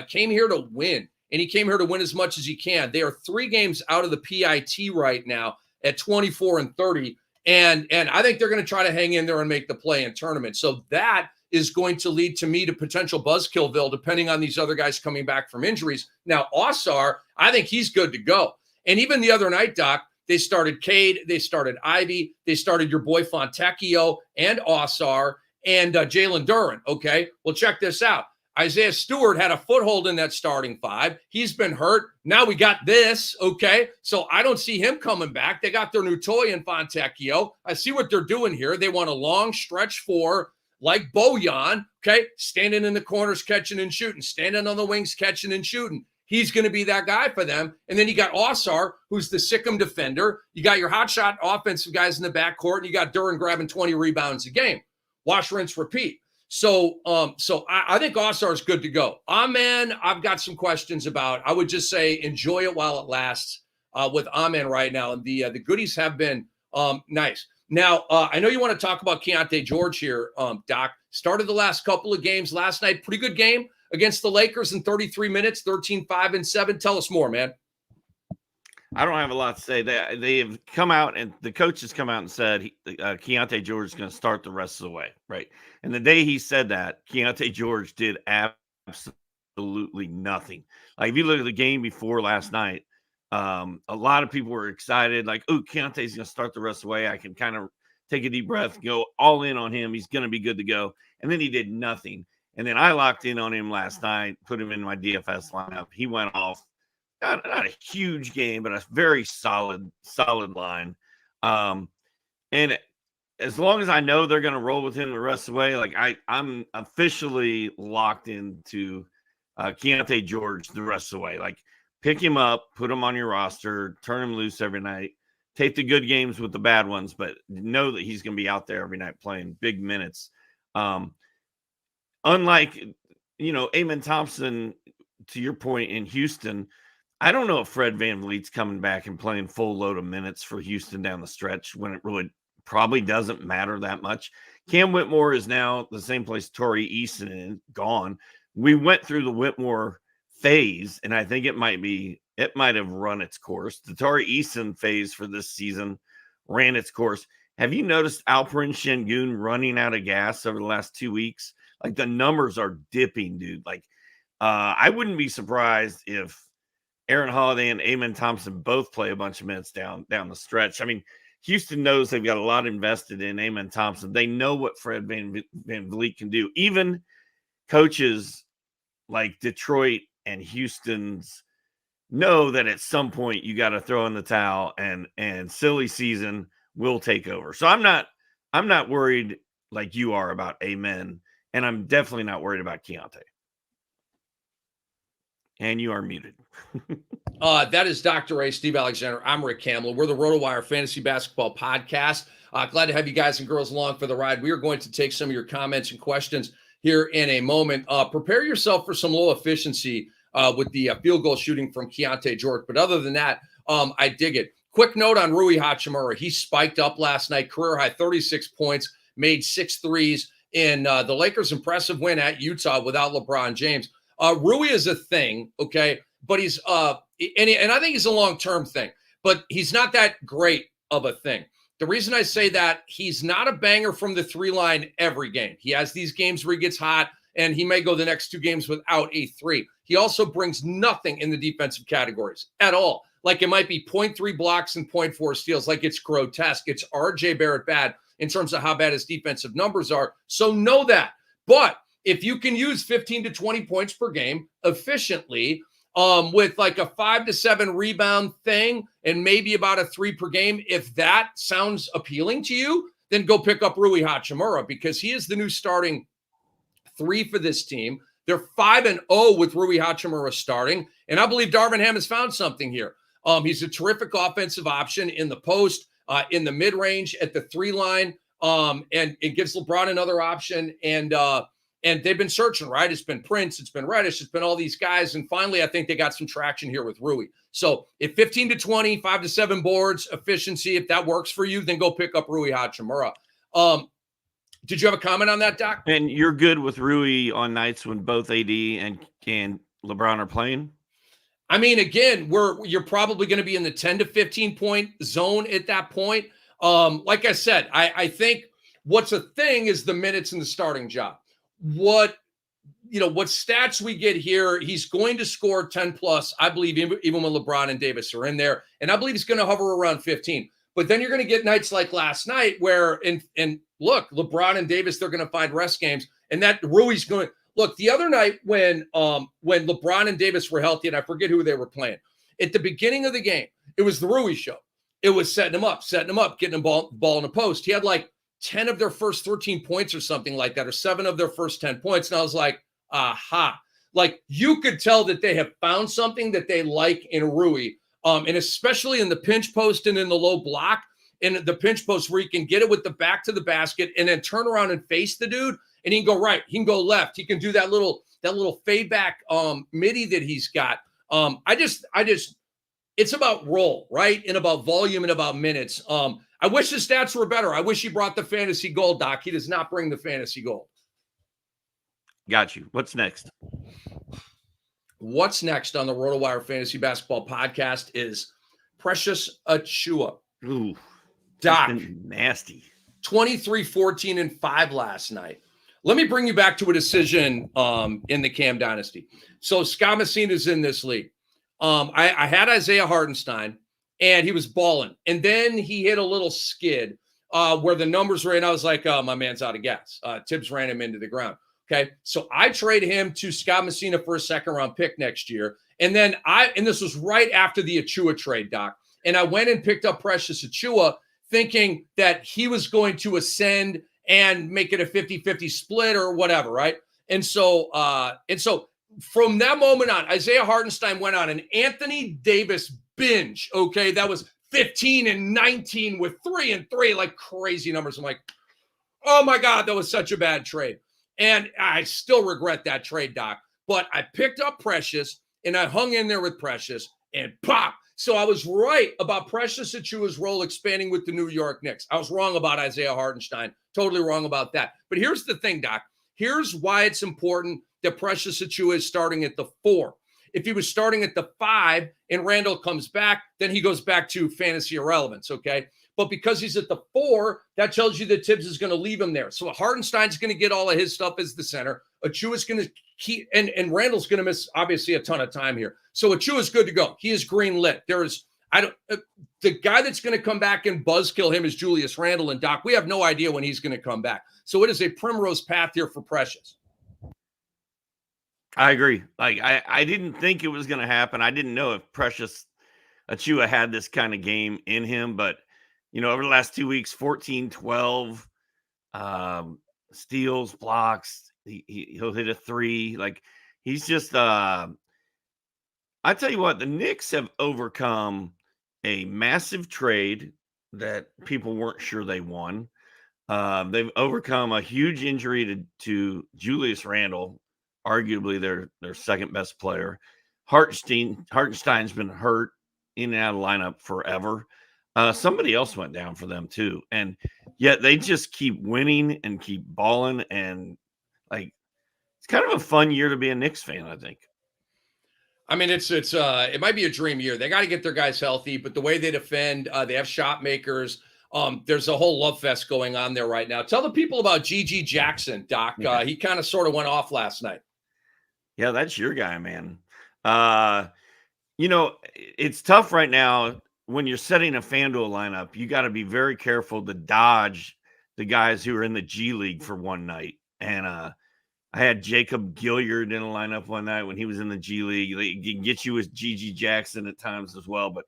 came here to win, and he came here to win as much as he can. They are 3 games out of the PIT right now at 24-30, and I think they're going to try to hang in there and make the play-in tournament. So that is going to lead to me to potential Buzzkillville, depending on these other guys coming back from injuries. Now, Ausar, I think he's good to go. And even the other night, Doc, they started Cade, they started Ivy, they started your boy Fontecchio and Ausar and Jalen Duren. Okay, well, check this out. Isaiah Stewart had a foothold in that starting 5. He's been hurt. Now we got this, okay? So I don't see him coming back. They got their new toy in Fontecchio. I see what they're doing here. They want a long stretch 4 like Bojan, okay? Standing in the corners, catching and shooting. Standing on the wings, catching and shooting. He's going to be that guy for them. And then you got Ausar, who's the sick'em defender. You got your hotshot offensive guys in the backcourt, and you got Duren grabbing 20 rebounds a game. Wash, rinse, repeat. So I think Ausar is good to go. Amen, I've got some questions about. I would just say enjoy it while it lasts with Amen right now. And the goodies have been nice. Now, I know you want to talk about Keyonte George here, Doc. Started the last couple of games last night. Pretty good game against the Lakers in 33 minutes, 13-5-7. Tell us more, man. I don't have a lot to say. They have come out, and the coach has come out and said Keyonte George is going to start the rest of the way, right? And the day he said that, Keyonte George did absolutely nothing. Like, if you look at the game before last night, a lot of people were excited, like, oh, Keontae's going to start the rest of the way. I can kind of take a deep breath, go all in on him. He's going to be good to go. And then he did nothing. And then I locked in on him last night, put him in my DFS lineup. He went off. Not a huge game, but a very solid line. And as long as I know they're going to roll with him the rest of the way, like I'm officially locked into Keyonte George the rest of the way. Like, pick him up, put him on your roster, turn him loose every night, take the good games with the bad ones, but know that he's going to be out there every night playing big minutes. Unlike, Amen Thompson, to your point, in Houston, I don't know if Fred VanVleet's coming back and playing full load of minutes for Houston down the stretch when it really probably doesn't matter that much. Cam Whitmore is now the same place Torrey Eason is gone. We went through the Whitmore phase, and I think it might have run its course. The Torrey Eason phase for this season ran its course. Have you noticed Alperen Şengün running out of gas over the last 2 weeks? Like, the numbers are dipping, dude. Like, I wouldn't be surprised if Aaron Holiday and Amen Thompson both play a bunch of minutes down the stretch. I mean, Houston knows they've got a lot invested in Amen Thompson. They know what Fred VanVleet can do. Even coaches like Detroit and Houston's know that at some point you got to throw in the towel, and silly season will take over. So I'm not worried like you are about Amen, and I'm definitely not worried about Keyonte. And you are muted. That is Dr. A, Steve Alexander. I'm Rick Kamla. We're the RotoWire Fantasy Basketball Podcast. Glad to have you guys and girls along for the ride. We are going to take some of your comments and questions here in a moment. Prepare yourself for some low efficiency with the field goal shooting from Keyonte George. But other than that, I dig it. Quick note on Rui Hachimura. He spiked up last night, career high 36 points, made 6 threes in the Lakers' impressive win at Utah without LeBron James. Rui is a thing, okay, but he's and I think he's a long-term thing, but he's not that great of a thing. The reason I say that, he's not a banger from the 3-line every game. He has these games where he gets hot, and he may go the next 2 games without a 3. He also brings nothing in the defensive categories at all. Like, it might be 0.3 blocks and 0.4 steals. Like, it's grotesque. It's RJ Barrett bad in terms of how bad his defensive numbers are. So know that. But if you can use 15 to 20 points per game efficiently, with like a 5 to 7 rebound thing and maybe about a 3 per game, if that sounds appealing to you, then go pick up Rui Hachimura, because he is the new starting 3 for this team. They're 5-0 with Rui Hachimura starting, and I believe Darvin Ham has found something here. He's a terrific offensive option in the post, in the mid-range, at the 3 line, and it gives LeBron another option. And And they've been searching, right? It's been Prince, it's been Reddish, it's been all these guys. And finally, I think they got some traction here with Rui. So if 15 to 20, 5 to 7 boards, efficiency, if that works for you, then go pick up Rui Hachimura. Did you have a comment on that, Doc? And you're good with Rui on nights when both AD and LeBron are playing? I mean, again, you're probably going to be in the 10 to 15 point zone at that point. Like I said, I think what's a thing is the minutes in the starting job. What stats we get here, he's going to score 10 plus, I believe, even when LeBron and Davis are in there. And I believe he's going to hover around 15. But then you're going to get nights like last night where, and look, LeBron and Davis, they're going to find rest games. And that Rui's going – look, the other night when LeBron and Davis were healthy, and I forget who they were playing, at the beginning of the game, it was the Rui show. It was setting him up, getting him ball in the post. He had like 10 of their first 13 points or something like that, or 7 of their first 10 points. And I was like, aha. Like, you could tell that they have found something that they like in Rui, and especially in the pinch post and in the low block, in the pinch post where he can get it with the back to the basket and then turn around and face the dude, and he can go right, he can go left, he can do that little fade back midi that he's got. It's about roll, right? And about volume and about minutes. I wish the stats were better. I wish he brought the fantasy gold, Doc. He does not bring the fantasy gold. Got you. What's next? What's next on the RotoWire Fantasy Basketball Podcast is Precious Achiuwa. Ooh, Doc, nasty. 23, 14, and 5 last night. Let me bring you back to a decision in the Cam Dynasty. So Scott Messina's in this league. I had Isaiah Hartenstein, and he was balling. And then he hit a little skid where the numbers were in. I was like, oh, my man's out of gas. Tibbs ran him into the ground. Okay, so I traded him to Scott Messina for a second-round pick next year. And then this was right after the Achiuwa trade, Doc. And I went and picked up Precious Achiuwa thinking that he was going to ascend and make it a 50-50 split or whatever, right? And so from that moment on, Isaiah Hartenstein went on an Anthony Davis binge, okay? That was 15 and 19 with 3 and 3, like crazy numbers. I'm like, oh my God, that was such a bad trade. And I still regret that trade, Doc. But I picked up Precious, and I hung in there with Precious, and pop. So I was right about Precious Achiuwa's role expanding with the New York Knicks. I was wrong about Isaiah Hartenstein. Totally wrong about that. But here's the thing, Doc. Here's why it's important that Precious Achiuwa is starting at the 4. If he was starting at the 5 and Randall comes back, then he goes back to fantasy irrelevance, okay? But because he's at the 4, that tells you that Tibbs is going to leave him there. So Hartenstein's going to get all of his stuff as the center. Achiuwa's going to keep, and Randall's going to miss obviously a ton of time here. So Achiuwa's good to go. He is green lit. The guy that's going to come back and buzzkill him is Julius Randle. And Doc, we have no idea when he's going to come back. So it is a primrose path here for Precious. I agree. Like, I didn't think it was going to happen. I didn't know if Precious Achiuwa had this kind of game in him, but over the last 2 weeks, 14, 12, steals, blocks. He'll hit a 3. Like, he's just, I tell you what, the Knicks have overcome a massive trade that people weren't sure they won. They've overcome a huge injury to Julius Randle, arguably their second best player. Hartenstein's been hurt in and out of the lineup forever. Somebody else went down for them too. And yet they just keep winning and keep balling. And like, it's kind of a fun year to be a Knicks fan, I think. I mean, it might be a dream year. They got to get their guys healthy, but the way they defend, they have shot makers. There's a whole love fest going on there right now. Tell the people about G.G. Jackson, Doc. Yeah. He kind of sort of went off last night. Yeah, that's your guy, man. It's tough right now. When you're setting a FanDuel lineup, you got to be very careful to dodge the guys who are in the G League for one night. And I had Jacob Gilyard in a lineup one night when he was in the G League. He can get you with G.G. Jackson at times as well. But,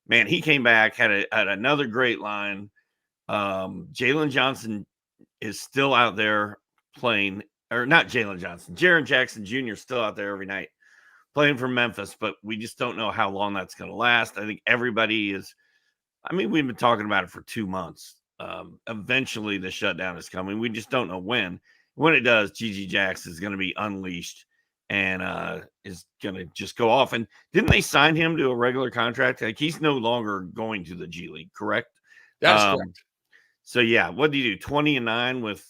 man, he came back, had another great line. Jalen Johnson is still out there playing. Or not Jalen Johnson. Jaren Jackson Jr. is still out there every night playing for Memphis, but we just don't know how long that's going to last. I think everybody is – we've been talking about it for 2 months. Eventually the shutdown is coming. We just don't know when. when it does, GG Jackson is going to be unleashed and is going to just go off. And didn't they sign him to a regular contract? Like, he's no longer going to the G League, correct? That's correct. So yeah, what did you do? 20-9 with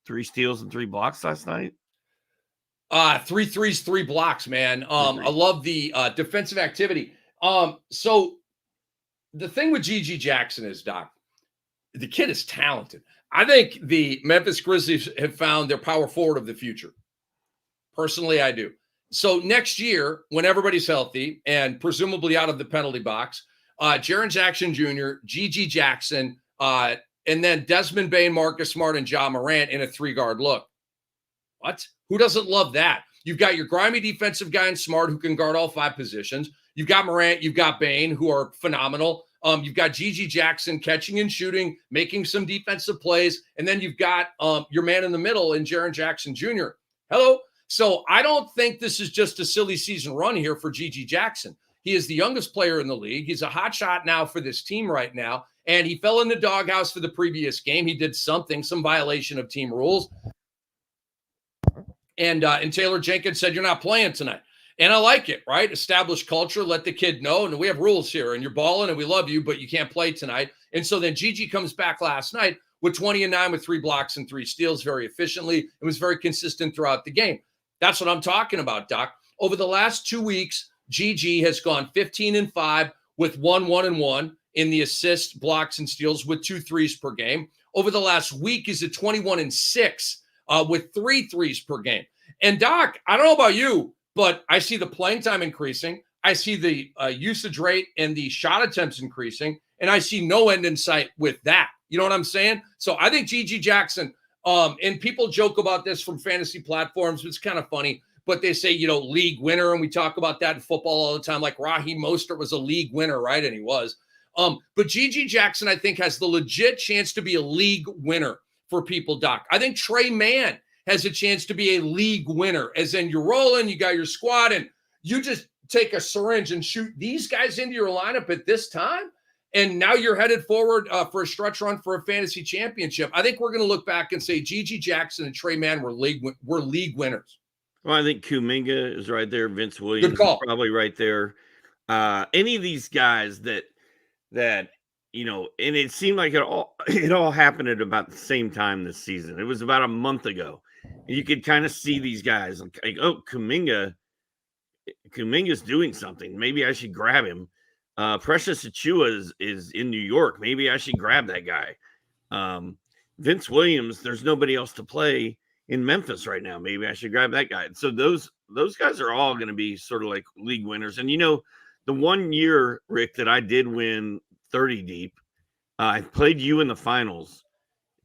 3 steals and 3 blocks last night. 3 threes, 3 blocks, man. I love the defensive activity. So the thing with GG Jackson is, Doc, the kid is talented. I think the Memphis Grizzlies have found their power forward of the future. Personally, I do. So next year, when everybody's healthy and presumably out of the penalty box, Jaren Jackson Jr., GG Jackson, and then Desmond Bane, Marcus Smart, and Ja Morant in a 3-guard look. What? Who doesn't love that? You've got your grimy defensive guy in Smart who can guard all 5 positions. You've got Morant, you've got Bane, who are phenomenal. You've got GG Jackson catching and shooting, making some defensive plays. And then you've got your man in the middle in Jaren Jackson Jr. Hello. So I don't think this is just a silly season run here for GG Jackson. He is the youngest player in the league. He's a hot shot now for this team right now. And he fell in the doghouse for the previous game. He did something, some violation of team rules. And Taylor Jenkins said, "You're not playing tonight." And I like it, right? Establish culture, let the kid know. And we have rules here, and you're balling, and we love you, but you can't play tonight. And so then Gigi comes back last night with 20-9 with 3 blocks and 3 steals very efficiently. It was very consistent throughout the game. That's what I'm talking about, Doc. Over the last 2 weeks, Gigi has gone 15-5 with 1-1-1 in the assists, blocks, and steals with 2 threes per game. Over the last week, he's at 21-6 with 3 threes per game. And Doc, I don't know about you, but I see the playing time increasing. I see the usage rate and the shot attempts increasing, and I see no end in sight with that. You know what I'm saying? So I think GG Jackson, and people joke about this from fantasy platforms. It's kind of funny, but they say, league winner, and we talk about that in football all the time. Like Raheem Mostert was a league winner, right? And he was. But GG Jackson, I think, has the legit chance to be a league winner for people, Doc. I think Trey Mann has a chance to be a league winner, as in you're rolling, you got your squad, and you just take a syringe and shoot these guys into your lineup at this time, and now you're headed forward for a stretch run for a fantasy championship. I think we're going to look back and say GG Jackson and Trey Mann were league winners. Well, I think Kuminga is right there. Vince Williams is probably right there. Any of these guys that and it seemed like it all happened at about the same time this season. It was about a month ago. And you could kind of see these guys like, oh, Kuminga's doing something. Maybe I should grab him. Precious Achiuwa is in New York. Maybe I should grab that guy. Vince Williams, there's nobody else to play in Memphis right now. Maybe I should grab that guy. So those guys are all going to be sort of like league winners. And the 1 year, Rick, that I did win 30 deep, I played you in the finals,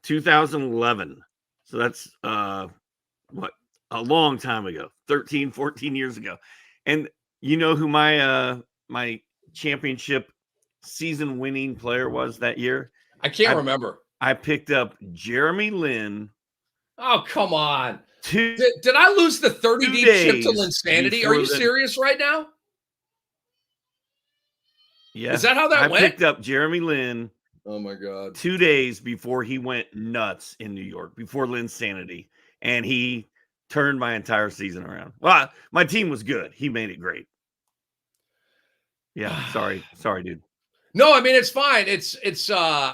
2011. So that's a long time ago, 13, 14 years ago. And you know who my championship season winning player was that year? I can't remember. I picked up Jeremy Lin. Oh, come on. Did I lose the 30 deep chip to Linsanity? Are you serious right now? Yeah. Is that how that went? I picked up Jeremy Lin. Oh, my God. 2 days before he went nuts in New York, before Linsanity. And he turned my entire season around. Well, my team was good. He made it great. Yeah. Sorry, dude. No, I mean, it's fine.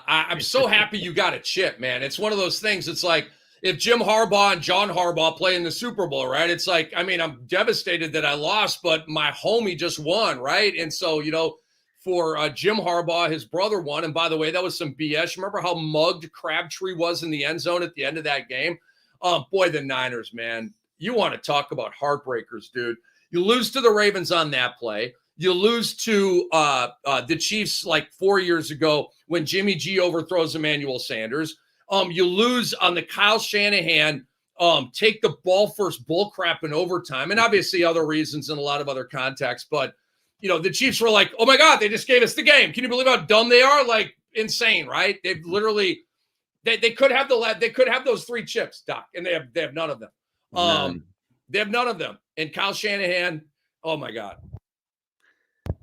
I'm so happy you got a chip, man. It's one of those things. It's like if Jim Harbaugh and John Harbaugh play in the Super Bowl, right? It's like, I mean, I'm devastated that I lost, but my homie just won, right? And so, for Jim Harbaugh, his brother won. And by the way, that was some BS. Remember how mugged Crabtree was in the end zone at the end of that game? Oh, boy, the Niners, man. You want to talk about heartbreakers, dude. You lose to the Ravens on that play. You lose to the Chiefs like 4 years ago when Jimmy G overthrows Emmanuel Sanders. You lose on the Kyle Shanahan take the ball first bull crap in overtime, and obviously other reasons in a lot of other contexts. But, the Chiefs were like, oh, my God, they just gave us the game. Can you believe how dumb they are? Like, insane, right? They've literally they could have those 3 chips, Doc, and they have none of them. They have none of them. And Kyle Shanahan, oh, my God.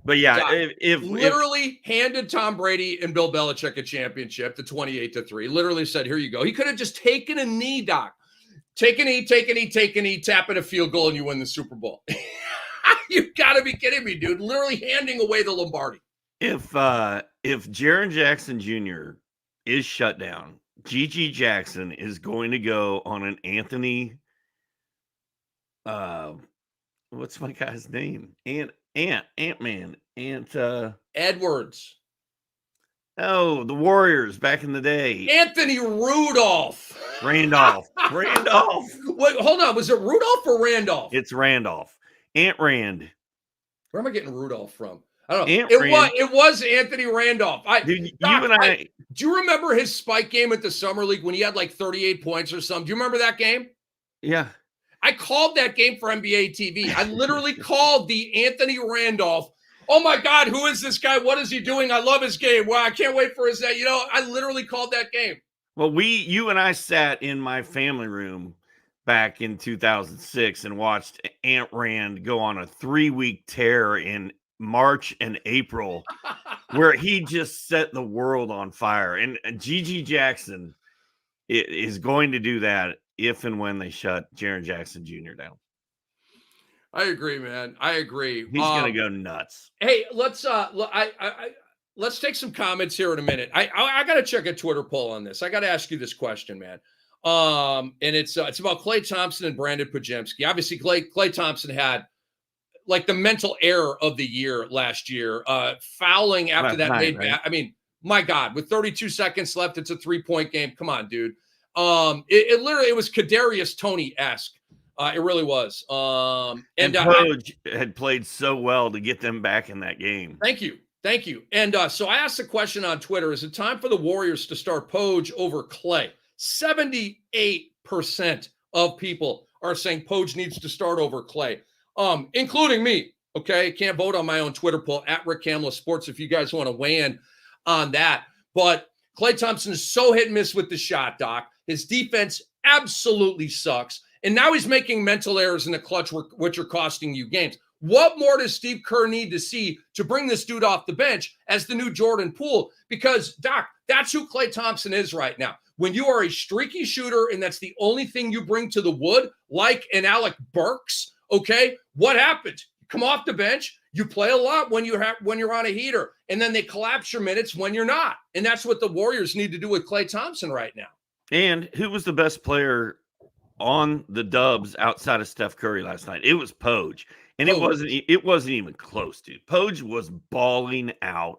But yeah, Doc, if literally handed Tom Brady and Bill Belichick a championship, the 28-3. Literally said, "Here you go." He could have just taken a knee, Doc. Take a knee, tap in a field goal, and you win the Super Bowl. You got to be kidding me, dude. Literally handing away the Lombardi. if Jaren Jackson Jr. is shut down, Gigi Jackson is going to go on an Anthony. What's my guy's name? Ant-Man. Edwards. Oh, the Warriors back in the day. Anthony Rudolph. Randolph. Wait, hold on. Was it Rudolph or Randolph? It's Randolph. Ant Rand. Where am I getting Rudolph from? I don't know. Ant Rand. It was Anthony Randolph. Dude, Doc, you and I. Do you remember his spike game at the Summer League when he had like 38 points or something? Do you remember that game? Yeah. I called that game for NBA TV. I literally called the Anthony Randolph. Oh my God, who is this guy? What is he doing? I love his game. Well, I can't wait for his day. I literally called that game. Well, you and I sat in my family room back in 2006 and watched Ant Rand go on a 3-week tear in March and April where he just set the world on fire. And Gigi Jackson is going to do that if and when they shut Jaren Jackson Jr. down. I agree, man. I agree. He's going to go nuts. Hey, let's take some comments here in a minute. I got to check a Twitter poll on this. I got to ask you this question, man. And it's about Klay Thompson and Brandin Podziemski. Obviously, Klay Thompson had like the mental error of the year last year, fouling after that made. Right? I mean, my God, with 32 seconds left, it's a 3-point game. Come on, dude. It was Kadarius Toney-esque. It really was. And Poj had played so well to get them back in that game. Thank you. And so I asked the question on Twitter, is it time for the Warriors to start Poj over Klay? 78% of people are saying Poj needs to start over Klay, including me. Okay, can't vote on my own Twitter poll at Rick Kamla Sports if you guys want to weigh in on that. But Klay Thompson is so hit and miss with the shot, Doc. His defense absolutely sucks. And now he's making mental errors in the clutch, which are costing you games. What more does Steve Kerr need to see to bring this dude off the bench as the new Jordan Poole? Because, Doc, that's who Klay Thompson is right now. When you are a streaky shooter and that's the only thing you bring to the wood, like an Alec Burks, okay, what happens? You come off the bench, you play a lot when you're on a heater, and then they collapse your minutes when you're not. And that's what the Warriors need to do with Klay Thompson right now. And who was the best player on the Dubs outside of Steph Curry last night? It was Poj. And it wasn't even close, dude. Poj was balling out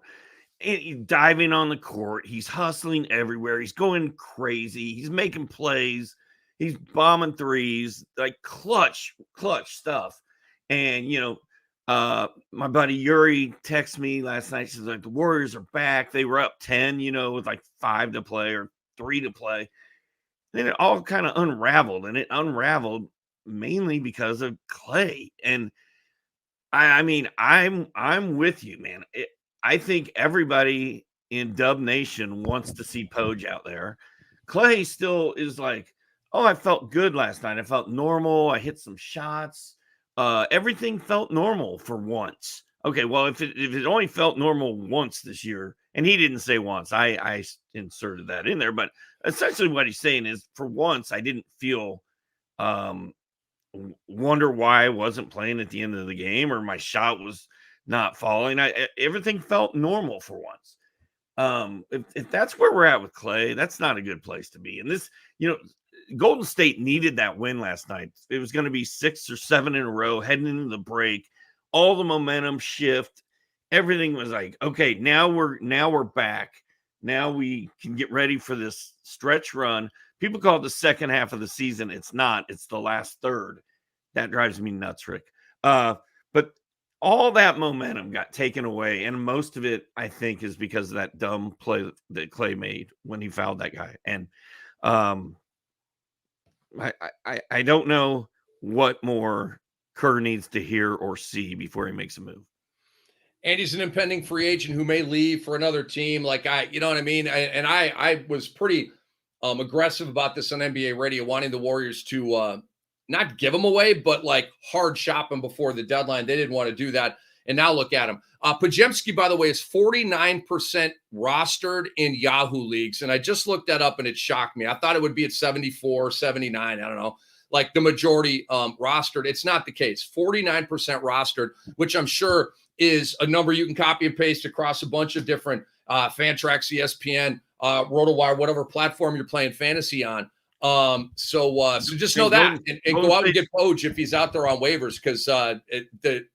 and diving on the court. He's hustling everywhere. He's going crazy. He's making plays. He's bombing threes, like clutch stuff. And, my buddy Yuri texted me last night. She's like, the Warriors are back. They were up 10, with like 5 to play or 3 to play. Then it all kind of unraveled, and it unraveled mainly because of Klay. And I mean, I'm with you, man. I think everybody in Dub Nation wants to see Poj out there. Klay still is like, oh, I felt good last night. I felt normal. I hit some shots. Everything felt normal for once. Okay, well, if it only felt normal once this year, and he didn't say once, I inserted that in there, but essentially what he's saying is, for once, I didn't feel wonder why I wasn't playing at the end of the game or my shot was not falling. Everything felt normal for once. If that's where we're at with Klay, that's not a good place to be. And this, Golden State needed that win last night. It was going to be 6 or 7 in a row heading into the break. All the momentum shift. Everything was like, okay, now we're back. Now we can get ready for this stretch run. People call it the second half of the season. It's not. It's the last third. That drives me nuts, Rick. But all that momentum got taken away, and most of it, I think, is because of that dumb play that Klay made when he fouled that guy. And I don't know what more Kerr needs to hear or see before he makes a move. And he's an impending free agent who may leave for another team. You know what I mean? I was pretty aggressive about this on NBA radio, wanting the Warriors to not give him away, but like hard shop him before the deadline. They didn't want to do that. And now look at him. Podziemski, by the way, is 49% rostered in Yahoo leagues. And I just looked that up and it shocked me. I thought it would be at 74, 79. I don't know. Like the majority rostered. It's not the case. 49% rostered, which I'm sure is a number you can copy and paste across a bunch of different Fantrax, ESPN, RotoWire, whatever platform you're playing fantasy on. So just know that and go out and get Poj if he's out there on waivers, because the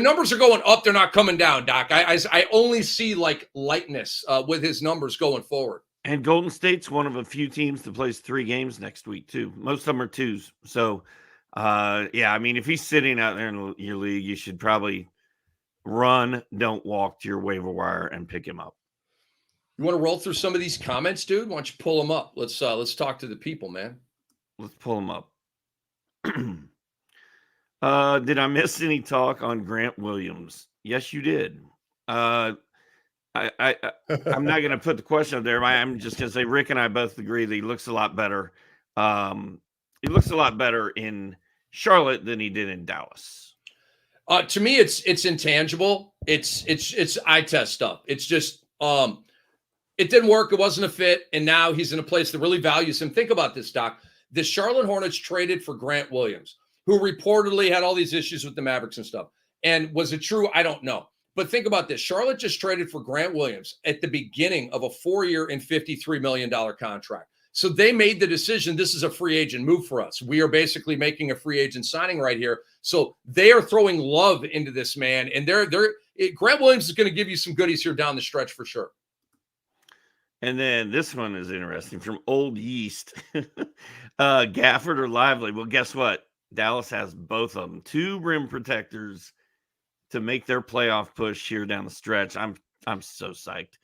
numbers are going up, they're not coming down, Doc. I only see like lightness with his numbers going forward. And Golden State's one of a few teams that plays 3 games next week too. Most of them are 2s. So yeah, I mean, if he's sitting out there in your league, you should probably don't walk to your waiver wire and pick him up. You want to roll through some of these comments, dude? Why don't you pull them up? Let's talk to the people, man. Let's pull them up. Did I miss any talk on Grant Williams? Yes, you did. I'm not going to put the question up there. I'm just going to say Rick and I both agree that he looks a lot better. He looks a lot better in Charlotte than he did in Dallas. To me, it's intangible. It's eye test stuff. It's just it didn't work. It wasn't a fit, and now he's in a place that really values him. Think about this, Doc. The Charlotte Hornets traded for Grant Williams, who reportedly had all these issues with the Mavericks and stuff. And was it true? I don't know. But think about this. Charlotte just traded for Grant Williams at the beginning of a 4-year and $53 million contract. So they made the decision, this is a free agent move for us. We are basically making a free agent signing right here. So they are throwing love into this man. And Grant Williams is going to give you some goodies here down the stretch for sure. And then this one is interesting from Old Yeast. Gafford or Lively? Well, guess what? Dallas has both of them. 2 rim protectors to make their playoff push here down the stretch. I'm so psyched.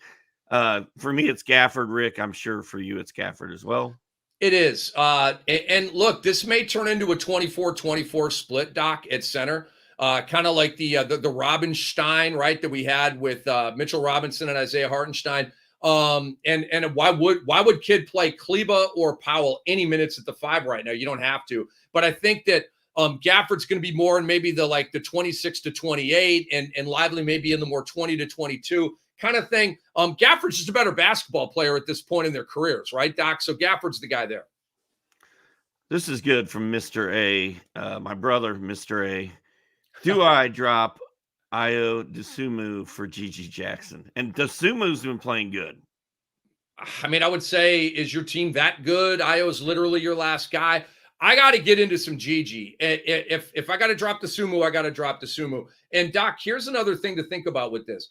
For me, it's Gafford. Rick, I'm sure for you, it's Gafford as well. It is. And look, this may turn into a 24-24 split, Doc, at center. Kind of like the Robinstein, right, that we had with Mitchell Robinson and Isaiah Hartenstein. And why would Kidd play Kleba or Powell any minutes at the 5 right now? You don't have to. But I think that Gafford's going to be more in maybe the 26 to 28 and Lively maybe in the more 20 to 22 kind of thing. Gafford's just a better basketball player at this point in their careers, right, Doc? So Gafford's the guy there. This is good from Mr. A. My brother, Mr. A. Do I drop Ayo Dosunmu for Gigi Jackson? And Dosumu's been playing good. I mean, I would say, is your team that good? Ayo's literally your last guy. I got to get into some Gigi. If I got to drop Dosunmu, I got to drop Dosunmu. And Doc, here's another thing to think about with this.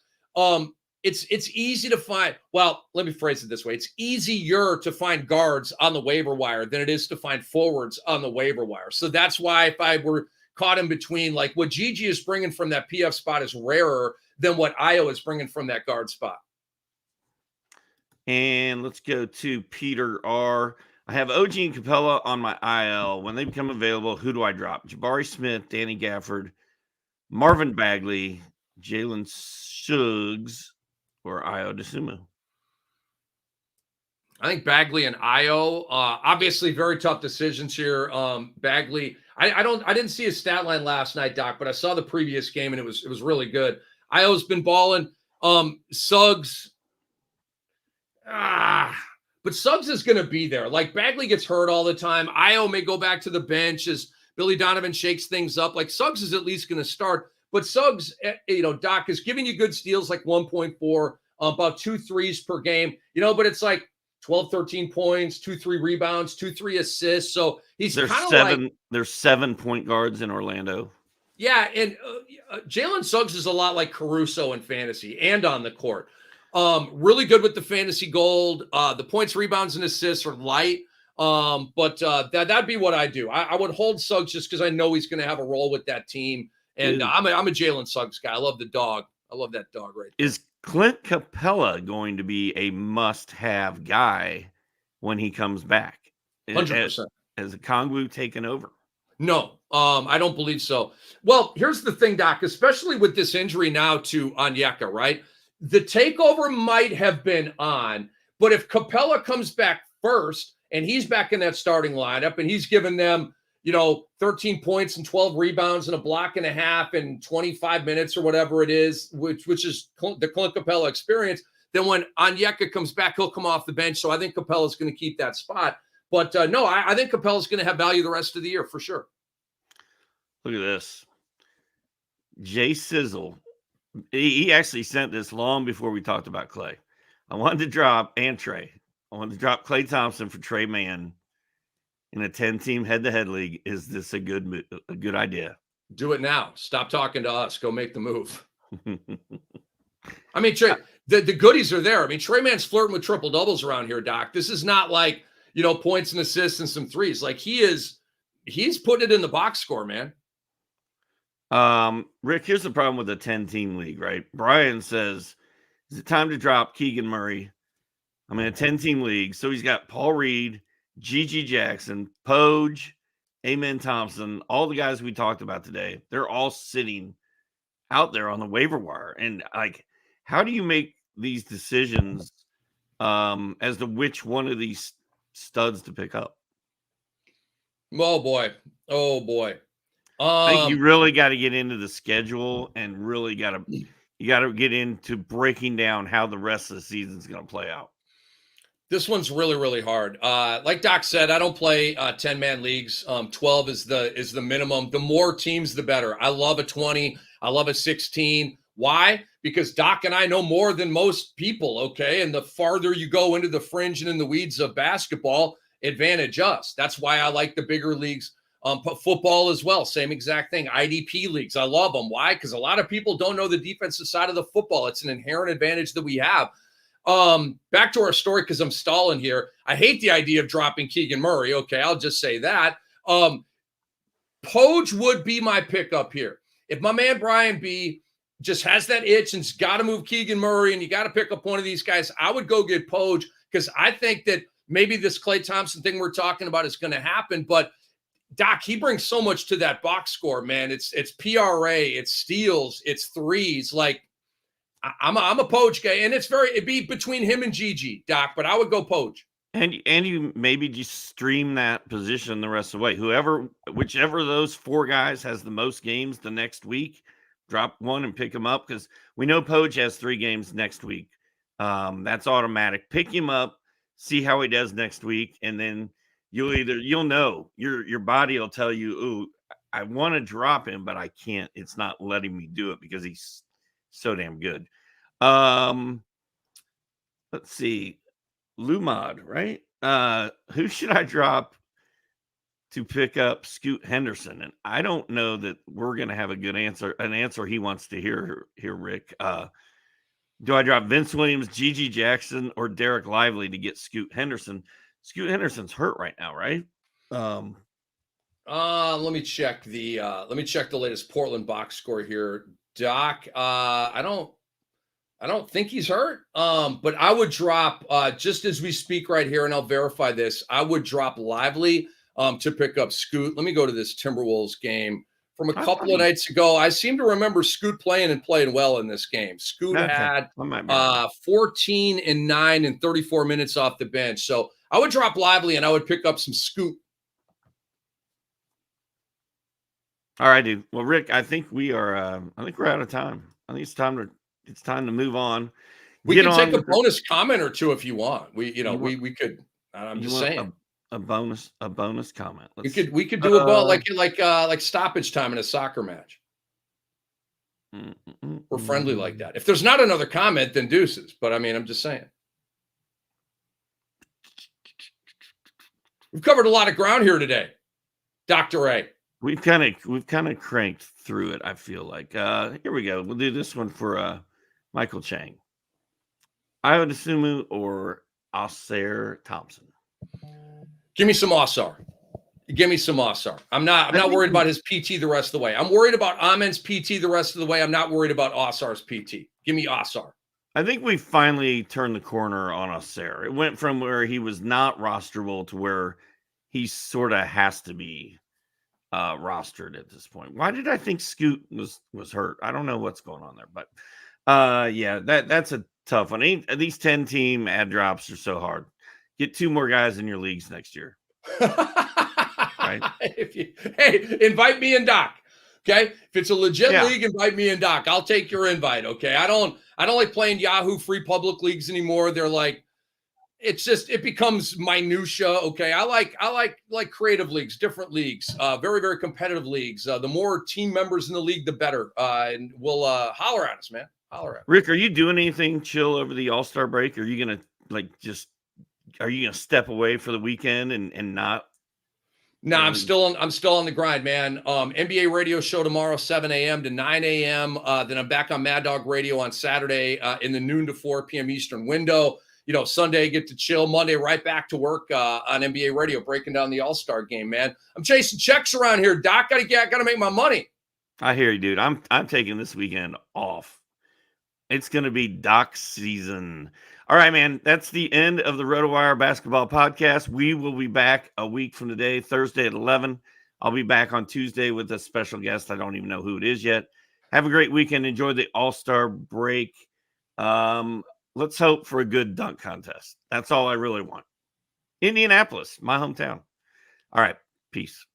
It's easy to find. Well, let me phrase it this way: it's easier to find guards on the waiver wire than it is to find forwards on the waiver wire. So that's why if I were caught in between, like what Gigi is bringing from that PF spot is rarer than what Ayo is bringing from that guard spot. And let's go to Peter R. I have OG and Capella on my IL. When they become available, who do I drop? Jabari Smith, Danny Gafford, Marvin Bagley, Jalen Suggs, or Ayo Dosunmu? I think Bagley and Ayo, obviously very tough decisions here. Bagley, I didn't see his stat line last night, Doc, but I saw the previous game and it was really good. Ayo's been balling. Suggs, but Suggs is going to be there. Like Bagley gets hurt all the time. Ayo may go back to the bench as Billy Donovan shakes things up. Like Suggs is at least going to start. But Suggs, Doc, is giving you good steals like 1.4, about 2 threes per game. But it's like 12, 13 points, 2-3 rebounds, 2-3 assists. So he's kind of like there's 7 point guards in Orlando. Yeah, and Jalen Suggs is a lot like Caruso in fantasy and on the court. Really good with the fantasy gold. The points, rebounds, and assists are light. But that'd be what I do. I would hold Suggs just because I know he's going to have a role with that team. And I'm a Jalen Suggs guy. I love the dog. I love that dog right there. Is Clint Capella going to be a must-have guy when he comes back? 100%. Has Okongwu taken over? No, I don't believe so. Well, here's the thing, Doc, especially with this injury now to Onyeka, right? The takeover might have been on, but if Capella comes back first and he's back in that starting lineup and he's given them, 13 points and 12 rebounds and a block and a half in 25 minutes or whatever it is, which is the Clint Capella experience, then when Onyeka comes back, he'll come off the bench. So I think Capella's going to keep that spot. But no, I think Capella's going to have value the rest of the year for sure. Look at this. Jay Sizzle. He actually sent this long before we talked about Klay. I wanted to drop Klay Thompson for Trey Mann in a 10-team head-to-head league. Is this a good idea? Do it now. Stop talking to us. Go make the move. I mean, Trey, the goodies are there. I mean, Trey Mann's flirting with triple doubles around here, Doc. This is not like, points and assists and some threes. Like he's putting it in the box score, man. Rick, here's the problem with a 10-team league, right? Brian says, is it time to drop Keegan Murray? I'm in a 10-team league. So he's got Paul Reed, Gigi Jackson, Poge, Amen Thompson, all the guys we talked about today. They're all sitting out there on the waiver wire. And like, how do you make these decisions as to which one of these studs to pick up? Oh boy. I think you really got to get into the schedule and really got to get into breaking down how the rest of the season is going to play out. This one's really, really hard. Like Doc said, I don't play 10-man leagues. 12 is the minimum. The more teams, the better. I love a 20. I love a 16. Why? Because Doc and I know more than most people, okay? And the farther you go into the fringe and in the weeds of basketball, advantage us. That's why I like the bigger leagues. Football as well, same exact thing. IDP leagues, I love them. Why? Because a lot of people don't know the defensive side of the football. It's an inherent advantage that we have. Back to our story, because I'm stalling here. I hate the idea of dropping Keegan Murray. Okay, I'll just say that. Poge would be my pickup here. If my man Brian B just has that itch and's got to move Keegan Murray and you got to pick up one of these guys, I would go get Poge, because I think that maybe this Klay Thompson thing we're talking about is going to happen. But Doc, he brings so much to that box score, man. It's PRA, it's steals, it's threes. Like I'm a Poge guy, and it'd be between him and Gigi, Doc. But I would go Poge. And you maybe just stream that position the rest of the way. Whichever of those four guys has the most games the next week, drop one and pick him up, because we know Poge has 3 games next week. That's automatic. Pick him up, see how he does next week, and then you'll know your body will tell you, ooh, I want to drop him, but I can't. It's not letting me do it because he's so damn good. Let's see. Lumad, right? Who should I drop to pick up Scoot Henderson? And I don't know that we're going to have a good answer, an answer he wants to hear here, Rick. Do I drop Vince Williams, Gigi Jackson, or Derek Lively to get Scoot Henderson? Scoot Henderson's hurt right now, right? Let me check the latest Portland box score here, Doc. I don't think he's hurt. But I would drop just as we speak right here, and I'll verify this. I would drop Lively to pick up Scoot. Let me go to this Timberwolves game from a couple of nights ago. I seem to remember Scoot playing well in this game. Scoot had 14 and 9 and 34 minutes off the bench. So I would drop Lively and I would pick up some Scoot. All right, dude. Well, Rick, I think we're out of time. I think it's time to move on. We can take a bonus comment or two if you want. We could. I'm just saying a bonus comment. We could do about like stoppage time in a soccer match. We're friendly like that. If there's not another comment, then deuces. But I mean, I'm just saying. We've covered a lot of ground here today, Dr. A. We've kind of cranked through it, I feel like. Here we go. We'll do this one for Michael Chang. Iodasumu or Ausar Thompson? Give me some Ausar. Give me some Ausar. I'm not worried about his PT the rest of the way. I'm worried about Amen's PT the rest of the way. I'm not worried about Ausar's PT. Give me Ausar. I think we finally turned the corner on Ausar. It went from where he was not rosterable to where he sort of has to be rostered at this point. Why did I think Scoot was hurt? I don't know what's going on there, but yeah, that's a tough one. These 10-team ad drops are so hard. Get 2 more guys in your leagues next year. Right? right? Hey, invite me and Doc. Okay. If it's a legit Yeah. league, invite me and Doc. I'll take your invite. Okay. I don't like playing Yahoo free public leagues anymore. They're like, it becomes minutia. Okay. I like creative leagues, different leagues, very, very competitive leagues. The more team members in the league, the better. And we'll holler at us, man. Holler at us. Rick, are you doing anything chill over the All-Star break? Are you going to are you going to step away for the weekend and not? No, I'm still on the grind, man. NBA radio show tomorrow, 7 a.m. to 9 a.m. Then I'm back on Mad Dog Radio on Saturday in the noon to 4 p.m. Eastern window. Sunday, get to chill. Monday, right back to work on NBA radio, breaking down the All-Star game, man. I'm chasing checks around here, Doc. Gotta make my money. I hear you, dude. I'm taking this weekend off. It's going to be Doc season. All right, man. That's the end of the RotoWire Basketball Podcast. We will be back a week from today, Thursday at 11. I'll be back on Tuesday with a special guest. I don't even know who it is yet. Have a great weekend. Enjoy the All-Star break. Let's hope for a good dunk contest. That's all I really want. Indianapolis, my hometown. All right. Peace.